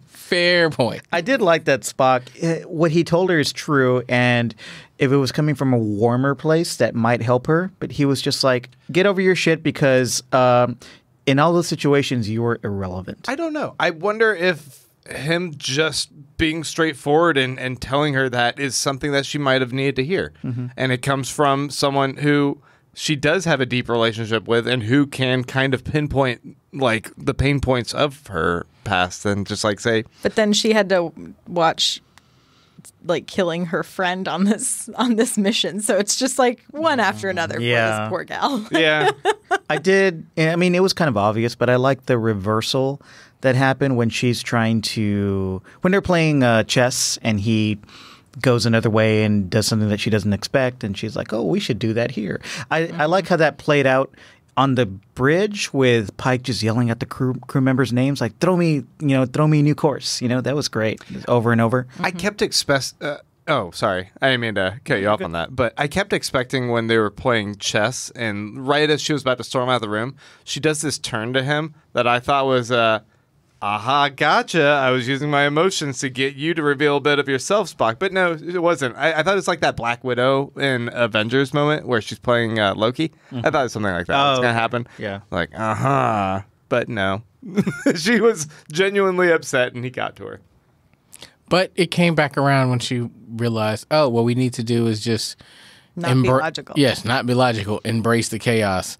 Fair point. I did like that Spock. What he told her is true, and if it was coming from a warmer place, that might help her. But he was just like, "Get over your shit," because in all those situations, you were irrelevant. I don't know. I wonder if him just being straightforward and telling her that is something that she might have needed to hear. And it comes from someone who she does have a deep relationship with and who can kind of pinpoint like the pain points of her past and just like say, But then she had to watch like killing her friend on this mission. So it's just like one after another for Yeah. this poor gal. yeah, I did. I mean, it was kind of obvious, but I like the reversal that happened when she's trying to when they're playing chess and he goes another way and does something that she doesn't expect, and she's like, "Oh, we should do that here." I like how that played out on the bridge with Pike just yelling at the crew members' names, like throw me a new course. That was great, over and over. I kept sorry. I didn't mean to cut you off on that. But I kept expecting when they were playing chess and right as she was about to storm out of the room, she does this turn to him that I thought was aha, gotcha. I was using my emotions to get you to reveal a bit of yourself, Spock. But no, it wasn't. I thought it was like that Black Widow in Avengers moment where she's playing Loki. I thought it was something like that was going to happen. Yeah. Like, But no. She was genuinely upset, and he got to her. But it came back around when she realized, oh, what we need to do is just Not be logical. Yes, not be logical. Embrace the chaos.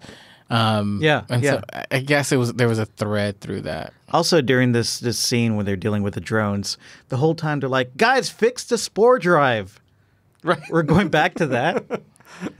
So I guess there was a thread through that. Also, during this scene where they're dealing with the drones, the whole time they're like, "Guys, fix the spore drive." Right. We're going back to that.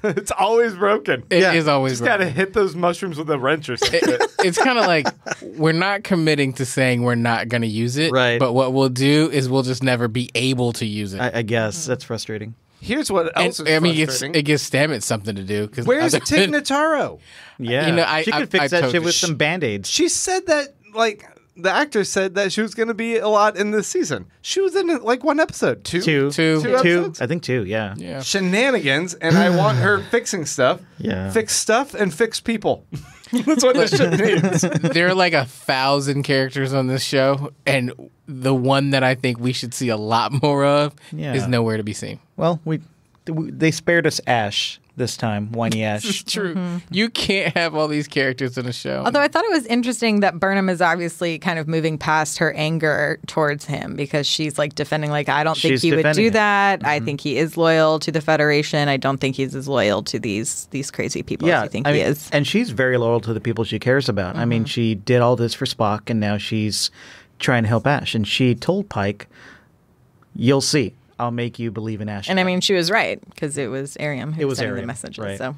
It's always broken. It is always Just got to broken. hit those mushrooms with a wrench or something. It's kind of like we're not committing to saying we're not going to use it. Right. But what we'll do is we'll just never be able to use it. I guess that's frustrating. Here's what else is I mean, frustrating. it gives Stamets something to do. Where's Tig Notaro? Yeah, You know, she could fix that shit with some band-aids. She said that, like, the actor said that she was going to be a lot in this season. She was in, like, one episode. Two episodes? I think two. Yeah. Yeah. Shenanigans, and I want her fixing stuff. Yeah. Fix stuff and fix people. That's what this shit means. There are like 1,000 characters on this show, and the one that I think we should see a lot more of Yeah. is nowhere to be seen. Well, they spared us Ash this time, whiny Ash. It's true. You can't have all these characters in a show. Although I thought it was interesting that Burnham is obviously kind of moving past her anger towards him because she's like defending, like, I don't think She's he would defending do him. that. I think he is loyal to the Federation. I don't think he's as loyal to these crazy people as you think he is. And she's very loyal to the people she cares about. I mean, she did all this for Spock, and now she's trying to help Ash. And she told Pike, "You'll see. I'll make you believe in Ash." And I mean, she was right because it was Ariam who It was was sending the Ariam, messages. right. So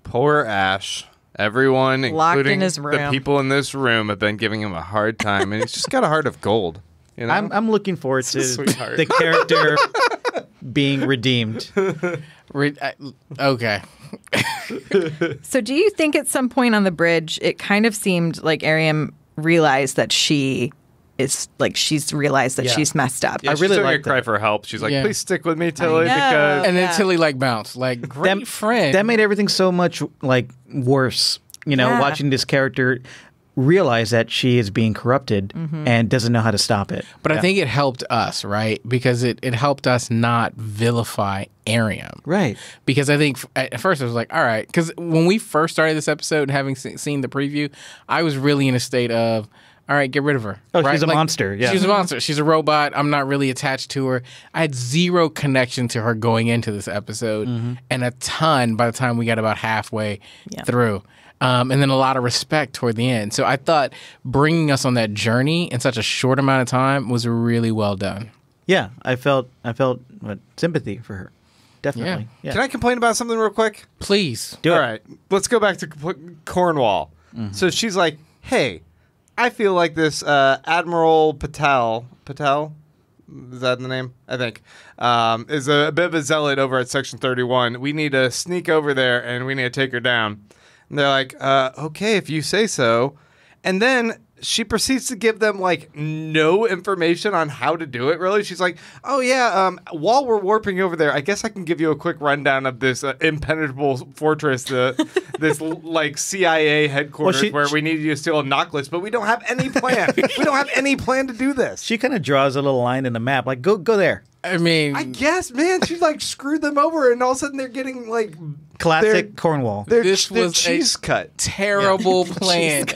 Poor Ash. Everyone, Locked in including his the room. people in this room, have been giving him a hard time, and he's just got a heart of gold. You know? I'm looking forward to Sweetheart. the character being redeemed. Okay. So do you think at some point on the bridge, it kind of seemed like Ariam realized that she's realized that Yeah. she's messed up? Yeah, I she's really doing like a cry that. for help. She's like, Yeah. please stick with me, Tilly, know. because And then Yeah. Tilly like bounced. Like, great friend. That made everything so much like worse. You know, Yeah. watching this character realize that she is being corrupted and doesn't know how to stop it. But I Yeah. think it helped us, right? Because it helped us not vilify Ariam. Right. Because I think at first I was like, all right. Because when we first started this episode and having seen the preview, I was really in a state of, all right, get rid of her. Oh, right? she's a monster, yeah. She's a monster. She's a robot. I'm not really attached to her. I had zero connection to her going into this episode and a ton by the time we got about halfway through. And then a lot of respect toward the end. So I thought bringing us on that journey in such a short amount of time was really well done. Yeah, I felt sympathy for her. Definitely. Yeah. Can I complain about something real quick? Please. Do All it. right, let's go back to Cornwall. So she's like, hey, I feel like this Admiral Patel, is that the name? I think, is a bit of a zealot over at Section 31. We need to sneak over there and we need to take her down. And they're like, okay, if you say so. And then she proceeds to give them like no information on how to do it, really. She's like, oh yeah, while we're warping over there, I guess I can give you a quick rundown of this impenetrable fortress, this like CIA headquarters where we need you to steal a knock list, but we don't have any plan. We don't have any plan to do this. She kind of draws a little line in the map, like go there. I mean, I guess, man, she like screwed them over, and all of a sudden they're getting like Classic Cornwall. their This was a cheese cut. terrible plan.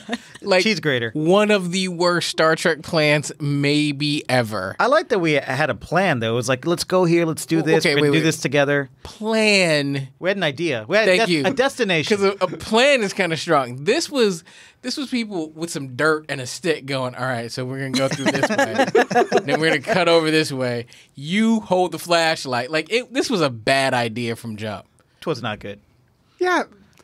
Like Cheese grater. One of the worst Star Trek plans maybe ever. I like that we had a plan, though. It was like, let's go here, let's do this, Okay, we're gonna wait. do this together. Plan. We had an idea. We had Thank you. a destination. Because a plan is kind of strong. This was people with some dirt and a stick going, all right, so we're going to go through this way. Then we're going to cut over this way. You hold the flashlight. Like, this was a bad idea from jump. It was not good. Yeah.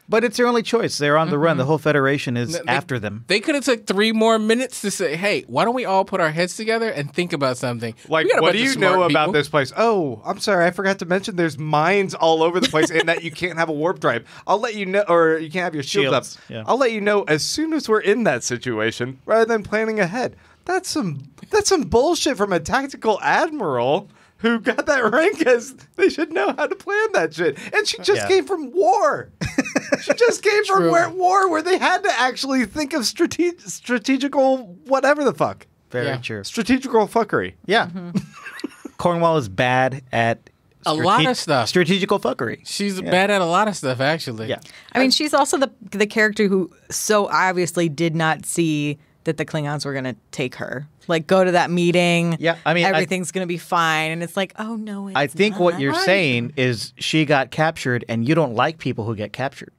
But it's their only choice. They're on the run. The whole Federation is They- after them. They could have took 3 more minutes to say, hey, why don't we all put our heads together and think about something? Like, We got a what bunch do of you know smart about people. this place? Oh, I'm sorry, I forgot to mention there's mines all over the place and that you can't have a warp drive. I'll let you know, or you can't have your shields up. Shields, yeah. I'll let you know as soon as we're in that situation, rather than planning ahead. That's some bullshit from a tactical admiral. who got that rank as they should know how to plan that shit. And she just Yeah. came from war. She just came from True. war where they had to actually think of strategical whatever the fuck. Very Yeah. true. Strategical fuckery. Yeah. Cornwall is bad at A lot of stuff. Strategical fuckery. She's bad at a lot of stuff, actually. Yeah. I mean, she's also the character who so obviously did not see that the Klingons were going to take her. Like, go to that meeting. Yeah, I mean, everything's going to be fine. And it's like, oh, no, it's I think what not. you're saying is she got captured, and you don't like people who get captured.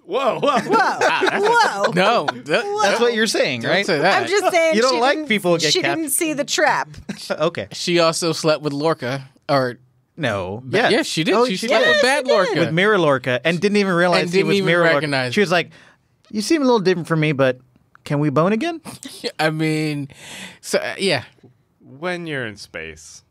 Whoa, whoa. Whoa. No. That's what you're saying, Don't right? say that. I'm just saying You don't she like didn't- people who get She captured. didn't see the trap. Okay. She also slept with Lorca. Or, No. yeah, she did. Oh, she she slept did. with bad Lorca. With Mirror Lorca, and didn't even realize And he didn't was even Mirror recognize Lorca. She was like, "You seem a little different from me, but can we bone again?" I mean, so, yeah. When you're in space,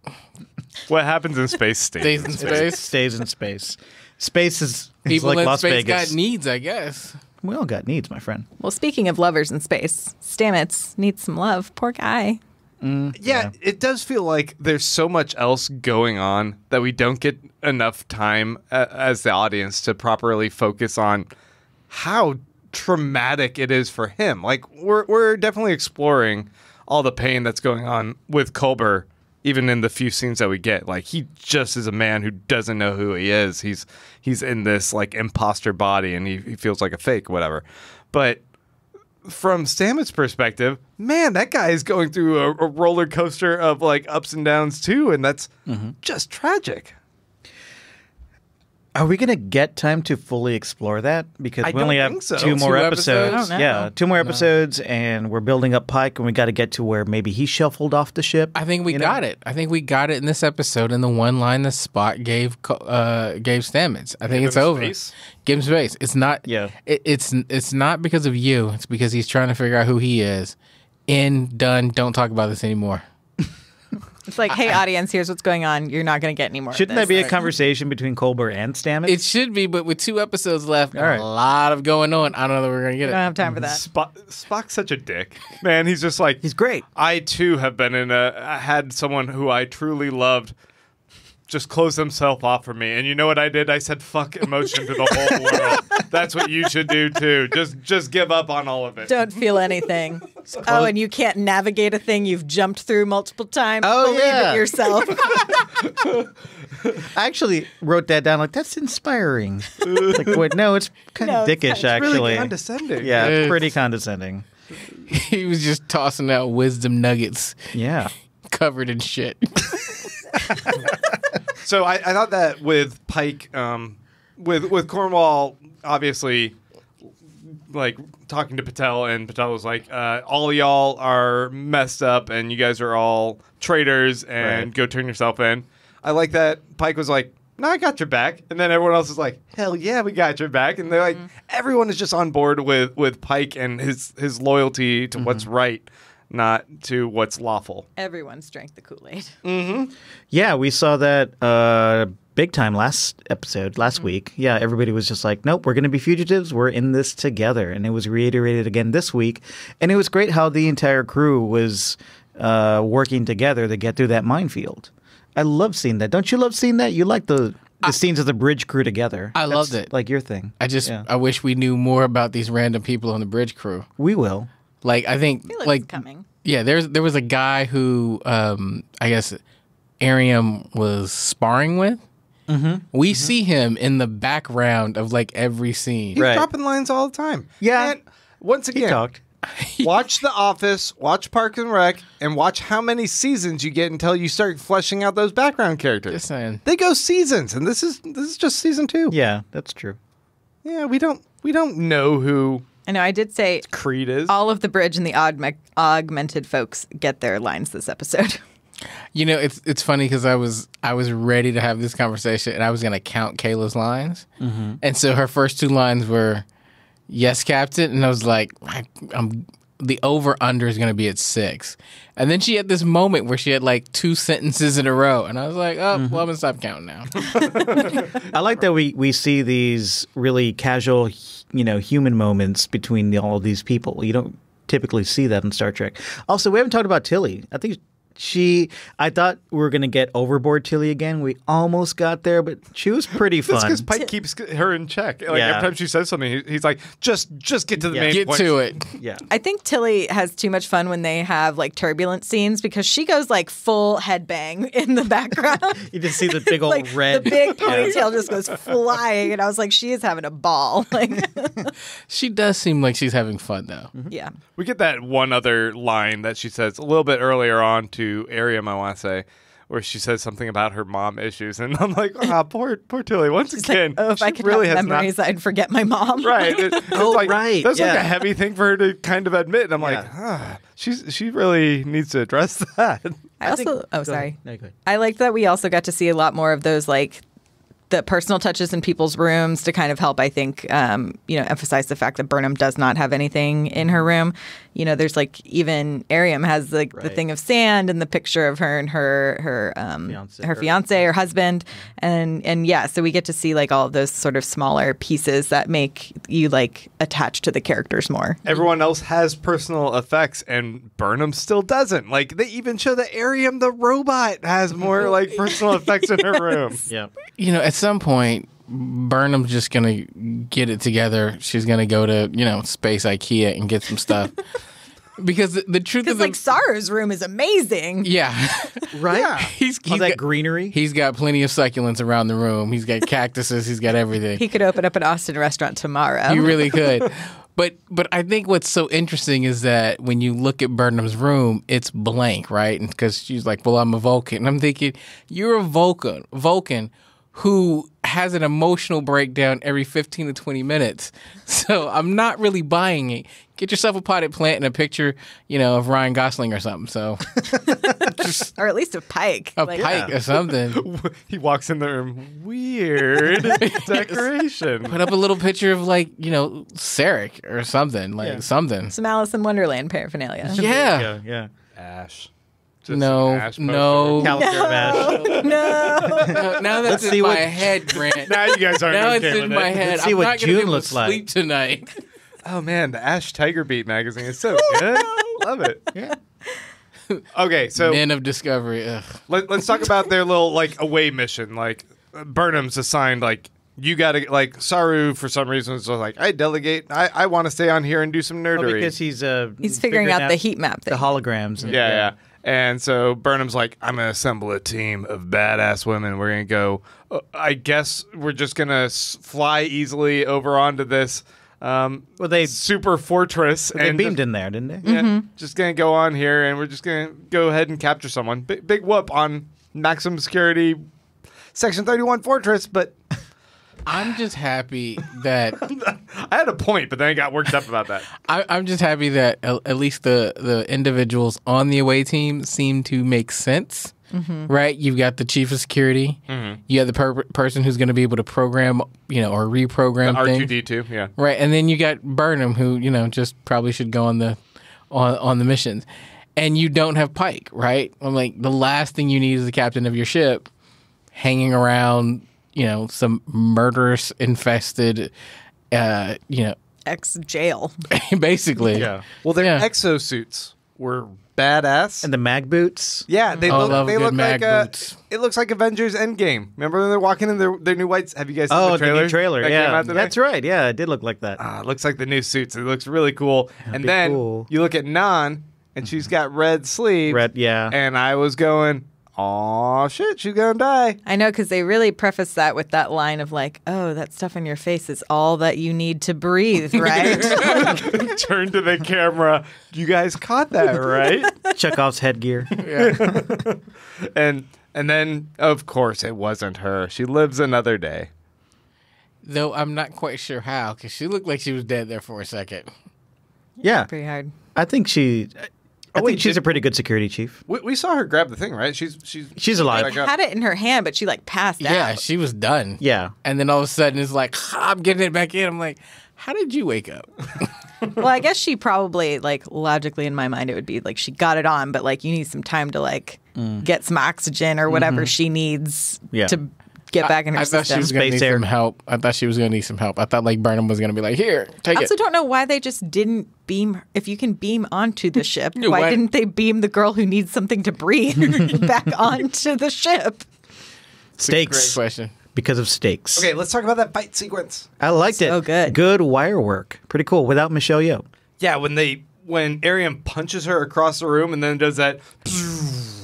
what happens in space stays Stays in space. Stays in space. Space is People like in Las space Vegas. got needs, I guess. We all got needs, my friend. Well, speaking of lovers in space, Stamets needs some love. Poor guy. Yeah, it does feel like there's so much else going on that we don't get enough time as the audience to properly focus on how traumatic it is for him. Like we're definitely exploring all the pain that's going on with Culber, even in the few scenes that we get. Like he just is a man who doesn't know who he is. He's in this like imposter body and he feels like a fake, whatever. But from Stamets' perspective, man, that guy is going through a roller coaster of like ups and downs too, and that's just tragic. Are we going to get time to fully explore that? Because I we only don't have think so. two more Two episodes. episodes? I don't know. Yeah, two more episodes, and we're building up Pike, and we got to get to where maybe he shuffled off the ship. I think we you know? got it. I think we got it in this episode in the one line that Spock gave Stamets. I think it's him over. space? Give him space. It's not. Yeah. It's not because of you. It's because he's trying to figure out who he is. Done. Don't talk about this anymore. It's like, hey, audience, here's what's going on. You're not going to get any more. of Shouldn't this. that be a conversation between Colbert and Stamets? It should be, but with 2 episodes left, and All right. a lot of going on, I don't know that we're gonna get We don't it. have time for that. Spock's such a dick, man. He's just like He's great. I too have been I had someone who I truly loved just close himself off for me, and you know what I did? I said fuck emotion to the whole world. That's what you should do too. Just give up on all of it. Don't feel anything. Oh, and you can't navigate a thing you've jumped through multiple times. Oh, Believe yeah. it yourself. I actually wrote that down. Like that's inspiring. Like, wait, no, it's kind No, of it's dickish, not. It's really actually. condescending. Yeah, it's It's- pretty condescending. He was just tossing out wisdom nuggets Yeah. covered in shit. So I thought that with Pike, with Cornwall, obviously, like talking to Patel, and Patel was like, "All of y'all are messed up, and you guys are all traitors, and Right. go turn yourself in." I like that Pike was like, "No, I got your back," and then everyone else is like, "Hell yeah, we got your back," and they're like, everyone is just on board with Pike and his loyalty to what's right, not to what's lawful. Everyone's drank the Kool-Aid. Yeah, we saw that big time last week. Yeah, everybody was just like, nope, we're going to be fugitives. We're in this together. And it was reiterated again this week. And it was great how the entire crew was working together to get through that minefield. I love seeing that. Don't you love seeing that? You like the scenes of the bridge crew together. I That's loved it. like your thing. I wish we knew more about these random people on the bridge crew. We will. Like I think I feel like, like it's coming. yeah, there was a guy who I guess Ariam was sparring with. We see him in the background of like every scene. He's Right. dropping lines all the time. Yeah. And once He again, talked. watch The Office, watch Parks and Rec, and watch how many seasons you get until you start fleshing out those background characters. Just saying. They go seasons, and this is just season 2. Yeah, that's true. Yeah, we don't know who I know. I did say Creed is. all of the bridge and the augmented folks get their lines this episode. You know, it's funny because I was ready to have this conversation and I was gonna count Kayla's lines, and so her first 2 lines were, "Yes, Captain," and I was like, I'm the over under is gonna be at 6, and then she had this moment where she had like 2 sentences in a row, and I was like, oh, well, I'm gonna stop counting now. I like that we see these really casual, human moments between all of these people. You don't typically see that in Star Trek. Also, we haven't talked about Tilly. I think I thought we were gonna get overboard Tilly again. We almost got there, but she was pretty That's fun. because Pike keeps her in check. Like Yeah. every time she says something, he's like, "Just get to the main Get point." to it. Yeah. I think Tilly has too much fun when they have like turbulent scenes because she goes like full headbang in the background. You just see the big old Like red the big ponytail just goes flying, and I was like, she is having a ball. Like, She does seem like she's having fun though. yeah. We get that one other line that she says a little bit earlier on to Ariam, I want to say, where she says something about her mom issues, and I'm like, poor Tilly. Once again, Oh, if I she could really have has memories, I'd forget my mom. not. Right. It's like, right, That's like yeah. a heavy thing for her to kind of admit. And I'm like, she really needs to address that. I also, sorry. No, go ahead. I like that we also got to see a lot more of those like the personal touches in people's rooms to kind of help, I think, emphasize the fact that Burnham does not have anything in her room. You know, there's like even Ariam has like the Right. thing of sand and the picture of her and her fiance or husband, and yeah, so we get to see like all of those sort of smaller pieces that make you like attach to the characters more. Everyone else has personal effects, and Burnham still doesn't. Like they even show that Ariam the robot has more like personal effects in her room. Yeah. You know, at some point, Burnham's just gonna get it together. She's gonna go to Space IKEA and get some stuff. Because the truth Because of the like Sarah's room is amazing. yeah, Right? he's All that got, greenery. he's got plenty of succulents around the room. He's got cactuses. He's got everything. He could open up an Austin restaurant tomorrow. You really could. But I think what's so interesting is that when you look at Burnham's room, it's blank, right? And because she's like, well, I'm a Vulcan. And I'm thinking, you're a Vulcan who has an emotional breakdown every 15 to 20 minutes. So I'm not really buying it. Get yourself a potted plant and a picture, of Ryan Gosling or something. So or at least a Pike. a Pike or something. He walks in the room. Weird decoration. Put up a little picture of Sarek or something, something. Some Alice in Wonderland paraphernalia. Yeah. Yeah. Ash. Just No, an Ash no. poster. Calico Bash. Now that's see in my what- head, Grant. Now you guys aren't Now okay it's with in it. my head. Let's see I'm what not gonna June be able looks to like. sleep tonight. Oh man, the Ash Tiger Beat magazine is so good. Love it. Yeah. Okay, so Men of Discovery. Ugh. let's talk about their little away mission. Burnham's assigned you gotta Saru for some reason is like I delegate. I want to stay on here and do some nerdery. Oh, because he's figuring out the heat map thing. the holograms. And, Yeah. And so Burnham's like, I'm going to assemble a team of badass women. We're going to go, I guess we're just going to fly easily over onto this Well, they super fortress. they beamed in there, didn't they? Yeah, just going to go on here and we're just going to go ahead and capture someone. Big whoop on maximum security Section 31 fortress, but I'm just happy that I had a point, but then I got worked up about that. I'm just happy that at least the individuals on the away team seem to make sense. Right? You've got the chief of security. You have the person who's going to be able to program, or reprogram things. R2D2, yeah. Right, and then you got Burnham, who just probably should go on the missions, and you don't have Pike, right? I'm like, the last thing you need is the captain of your ship hanging around, some murderous infested, Ex jail. basically. Yeah. Well, their Yeah. exosuits were badass. And the mag boots. Yeah, they Oh, I look. love They good look mag like boots. it looks like Avengers Endgame. Remember when they're walking in their new whites? Have you guys seen Oh, the trailer? new trailer. that came Yeah, out today? that's right. Yeah, it did look like that. It looks like the new suits. It looks really cool. And be then cool. you look at Nan, and she's got red sleeves. Red, yeah. And I was going, "Aw, shit, she's gonna die." I know, because they really preface that with that line of like, oh, that stuff on your face is all that you need to breathe, right? Turn to the camera. You guys caught that, right? Chekhov's headgear. and then, of course, it wasn't her. She lives another day. Though I'm not quite sure how, because she looked like she was dead there for a second. Yeah. Pretty hard. I think I wait, think she's did- a pretty good security chief. We saw her grab the thing, right? She's alive. Back up. Had it in her hand, but she like passed Yeah, out. she was done. Yeah. And then all of a sudden it's like, I'm getting it back in. I'm like, how did you wake up? Well, I guess she probably, like, logically in my mind, it would be like she got it on, but like you need some time to like get some oxygen or whatever she needs Yeah. to get back in her I thought she system. was going to Space need air. some help. I thought she was going to need some help. I thought like Burnham was going to be like, here, take I it. also don't know why they just didn't beam. If you can beam onto the ship, Yeah, why why- didn't they beam the girl who needs something to breathe back onto the ship? It's a great Stakes. question. Because of stakes. Okay, let's talk about that fight sequence. I liked it. So good. Good wire work. Pretty cool. Without Michelle Yeoh. Yeah, when Ariam punches her across the room and then does that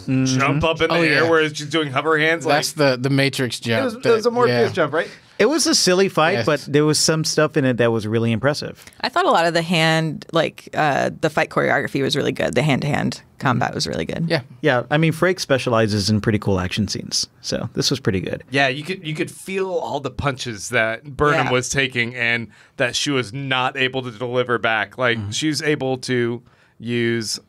jump up in the Oh, air yeah. where she's doing hover hands. That's the Matrix jump. it was a Morpheus jump, right? It was a silly fight, Yes. but there was some stuff in it that was really impressive. I thought a lot of the the fight choreography was really good. The hand-to-hand combat was really good. Yeah. Yeah, I mean, Frake specializes in pretty cool action scenes, so this was pretty good. Yeah, you could feel all the punches that Burnham Yeah. was taking and that she was not able to deliver back. Like she was able to use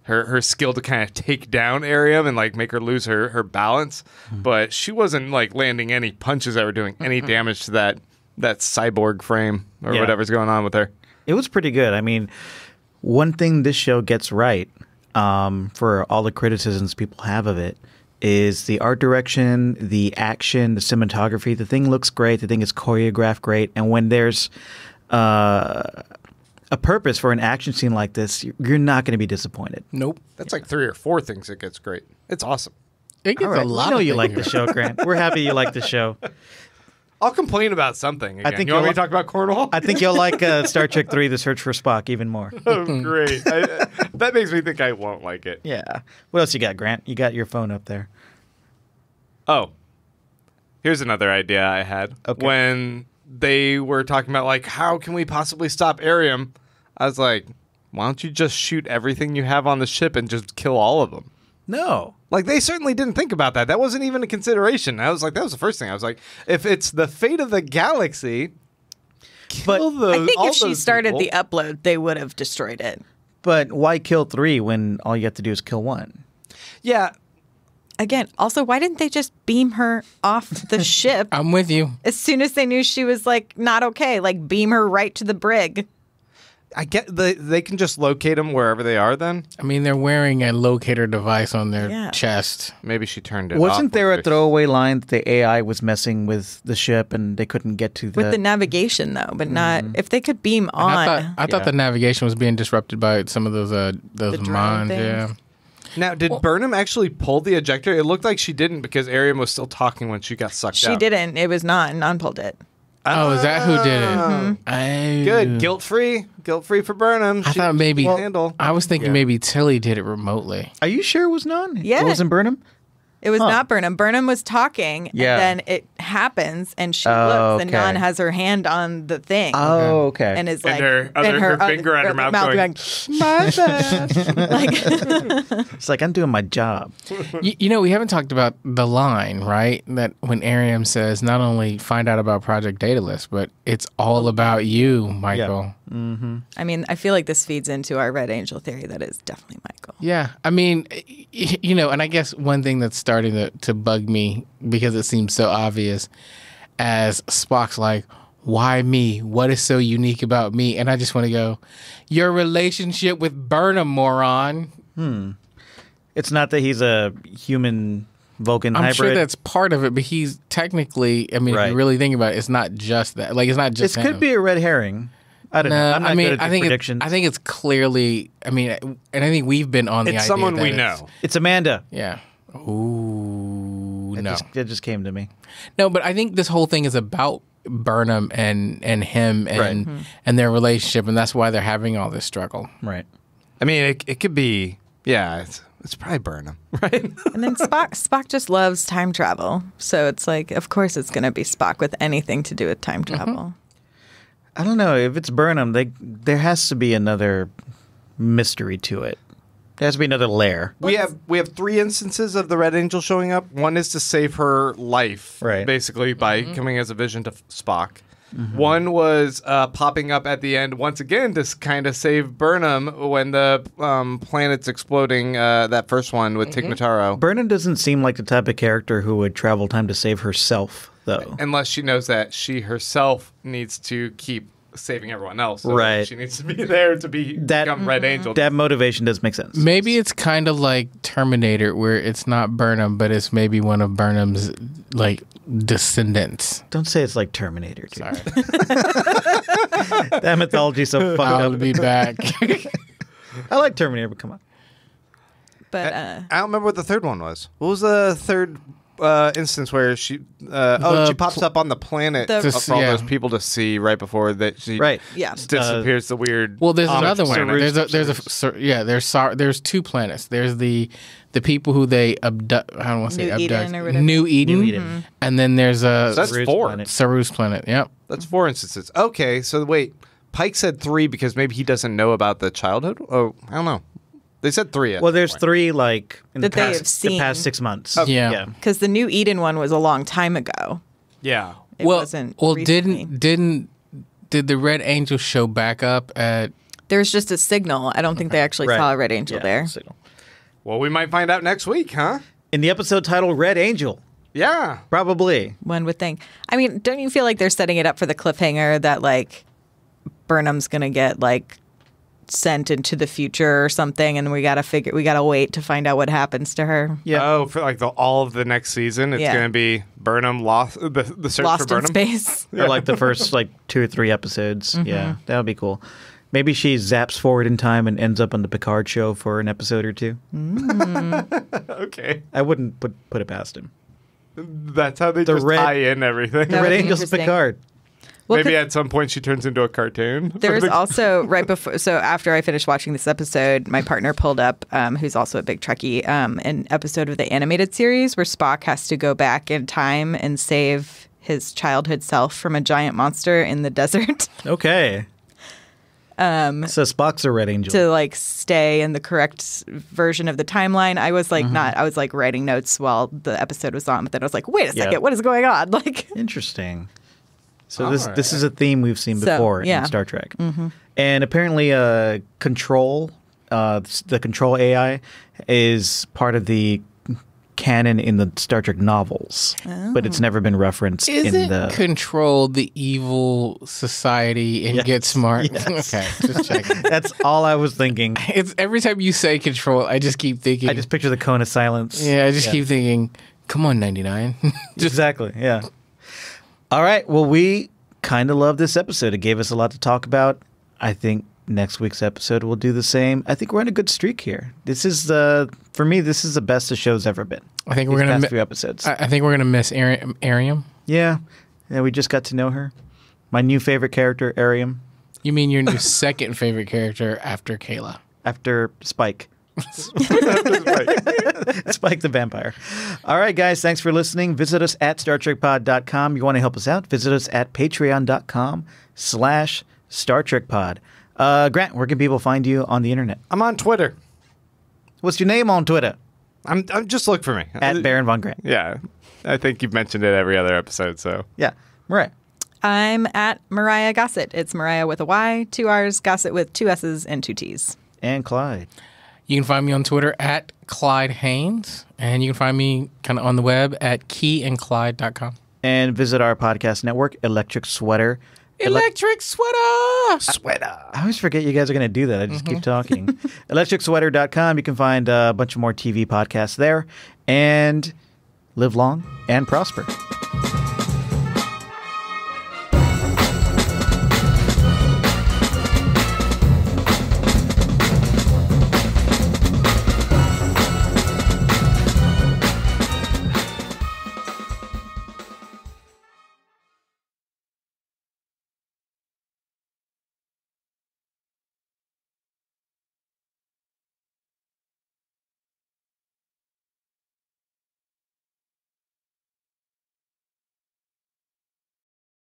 her skill to kind of take down Ariam and like make her lose her balance, but she wasn't like landing any punches that were doing any damage to that cyborg frame or Yeah. whatever's going on with her. It was pretty good. I mean, one thing this show gets right, for all the criticisms people have of it, is the art direction, the action, the cinematography. The thing looks great. The thing is choreographed great. And when there's a purpose for an action scene like this, you're not going to be disappointed. Nope. That's like 3 or 4 things it gets great. It's awesome. It gets All right, a lot we know of you things like here. the show, Grant. We're happy you like the show. I'll complain about something again. think You want me you'll- to talk about Cornwall? I think you'll like Star Trek III: The Search for Spock even more. Oh, great. That makes me think I won't like it. Yeah. What else you got, Grant? You got your phone up there. Oh, here's another idea I had. Okay. When they were talking about, like, how can we possibly stop Ariam? I was like, why don't you just shoot everything you have on the ship and just kill all of them? No. Like, they certainly didn't think about that. That wasn't even a consideration. I was like, that was the first thing. I was like, if it's the fate of the galaxy, kill But- those. I think all if she those started people. the upload, they would have destroyed it. But why kill 3 when all you have to do is kill 1? Yeah. Again, also, why didn't they just beam her off the ship I'm with you. as soon as they knew she was like not okay? Like beam her right to the brig. I get they can just locate them wherever they are then. I mean, they're wearing a locator device on their Yeah. chest. Maybe she turned it off. Wasn't there a when- throwaway line that the AI was messing with the ship and they couldn't get to With the navigation, though, but not if they could beam on. I thought Yeah. the navigation was being disrupted by some of those drone mines. things. Yeah. Now, did Burnham actually pull the ejector? It looked like she didn't because Ariam was still talking when she got sucked She out. didn't. It was not. Non pulled it. Oh, is that who did it? Mm-hmm. Good. Guilt-free for Burnham. I thought maybe. handle. I was thinking maybe Tilly did it remotely. Are you sure it was none? Yeah. It wasn't Burnham? It was not Burnham. Burnham was talking, Yeah. and then it happens, and she Oh, looks, and okay. Non has her hand on the thing. Oh, okay. And is And like, her finger at her mouth going, my bad. Like, It's like, I'm doing my job. You know, we haven't talked about the line, right? That when Ariam says, not only find out about Project Daedalus, but it's all about you, Michael. I mean, I feel like this feeds into our Red Angel theory that is definitely Michael. Yeah. I mean, you know, and I guess one thing that's starting to bug me because it seems so obvious as Spock's like, why me? What is so unique about me? And I just want to go, your relationship with Burnham, moron. It's not that he's a human Vulcan I'm hybrid. sure that's part of it, but he's technically, I mean, if Right. you really think about it, it's not just that. Like, it's not just This could him. be a red herring. I don't know. No, I'm not I mean, good at I think predictions. I think it's clearly. I mean, and I think we've been on the It's idea someone that we it's- know. It's Amanda. Yeah. Ooh, no, It just came to me. no. But I think this whole thing is about Burnham and him and Right. and their relationship, and that's why they're having all this struggle. Right. I mean, it could be. Yeah, it's probably Burnham, right? And then Spock just loves time travel. So it's like, of course it's going to be Spock with anything to do with time travel. I don't know. If it's Burnham, there has to be another mystery to it. There has to be another layer. We have 3 instances of the Red Angel showing up. One is to save her life, Right. basically by coming as a vision to Spock. One was popping up at the end once again to kind of save Burnham when the planet's exploding. That first one with Tig Notaro, Burnham doesn't seem like the type of character who would travel time to save herself, though. unless she knows that she herself needs to keep saving everyone else. So Right. She needs to be there to become Red Angel. That motivation does make sense. Maybe it's kind of like Terminator, where it's not Burnham, but it's maybe one of Burnham's like descendants. Don't say it's like Terminator, dude. Sorry, That mythology's so fucked I'll up. be back. I like Terminator, but come on. But I don't remember what the third one was. What was the third instance where she she pops up on the planet The- for all Yeah. those people to see right before that she Right. yeah. disappears the weird. Well, there's onyx another one. planet. There's two planets. There's the people who they abduct. I don't want to say New abduct. Eden or whatever. New Eden. New Eden. And then there's a So that's Saru's four. planet. Saru's planet. Yep. That's four instances. Okay, so wait, Pike said 3 because maybe he doesn't know about the childhood. Oh, I don't know. They said 3. Well, there's 3 like in That the they have past, the seen. past 6 months. Yeah. Because the New Eden one was a long time ago. Yeah. It wasn't recently. Did the Red Angel show back up at? There was just a signal. I don't think they actually Right. saw a Red Angel Yeah, there. signal. Well, we might find out next week, huh? In the episode titled Red Angel, Yeah. probably. One would think. I mean, don't you feel like they're setting it up for the cliffhanger that like Burnham's gonna get like sent into the future or something, and we gotta wait to find out what happens to her. Yeah. Oh, for like all of the next season, it's Yeah. going to be Burnham lost the search for Lost in Burnham. space. Or like the first like 2 or 3 episodes. Yeah, that would be cool. Maybe she zaps forward in time and ends up on the Picard show for an episode or 2. Okay, I wouldn't put it past him. that's how they The just red- tie in everything. That Red would be Angel's interesting. Picard. Well, Maybe 'cause at some point she turns into a cartoon. there's also right before. So after I finished watching this episode, my partner pulled up, who's also a big Trekkie, an episode of the animated series where Spock has to go back in time and save his childhood self from a giant monster in the desert. Okay. So Spock's a Red Angel. to like stay in the correct version of the timeline. I was like I was like writing notes while the episode was on, but then I was like, wait a second, Yeah. what is going on? Like Interesting. So All this right. is a theme we've seen So, before yeah. in Star Trek. And apparently Control, the Control AI, is part of the canon in the Star Trek novels, but it's never been referenced in Isn't the... Control the evil society and Yes. Get Smart? Yes. Okay, just checking. That's all I was thinking. It's every time you say Control, I just keep thinking. I just picture the cone of silence. I just keep thinking. Come on, 99. Exactly, yeah. All right, well, we kind of love this episode. It gave us a lot to talk about. I think next week's episode will do the same. I think we're on a good streak here. This is for me, this is the best the show's ever been. I think These we're gonna. past few episodes. I think we're gonna miss Ariam. Yeah, we just got to know her. My new favorite character, Ariam, You mean your new second favorite character after Kayla? after Spike. Spike the vampire. All right, guys, thanks for listening. Visit us at StarTrekPod.com. You want to help us out? Visit us at Patreon.com/StarTrekPod. Grant, where can people find you on the internet? I'm on Twitter. What's your name on Twitter? I'm just look for me At Baron Von Grant. Yeah, I think you've mentioned it every other episode. So Yeah, right. I'm at Mariah Gossett. It's Mariah with a Y, 2 R's, Gossett with 2 S's and 2 T's. And Clyde. You can find me on Twitter at Clyde Haynes, and you can find me kind of on the web at keyandclyde.com. And visit our podcast network, Electric Sweater. Electric sweater. I always forget you guys are going to do that. I just keep talking. ElectricSweater.com. You can find a bunch of more TV podcasts there. And live long and prosper.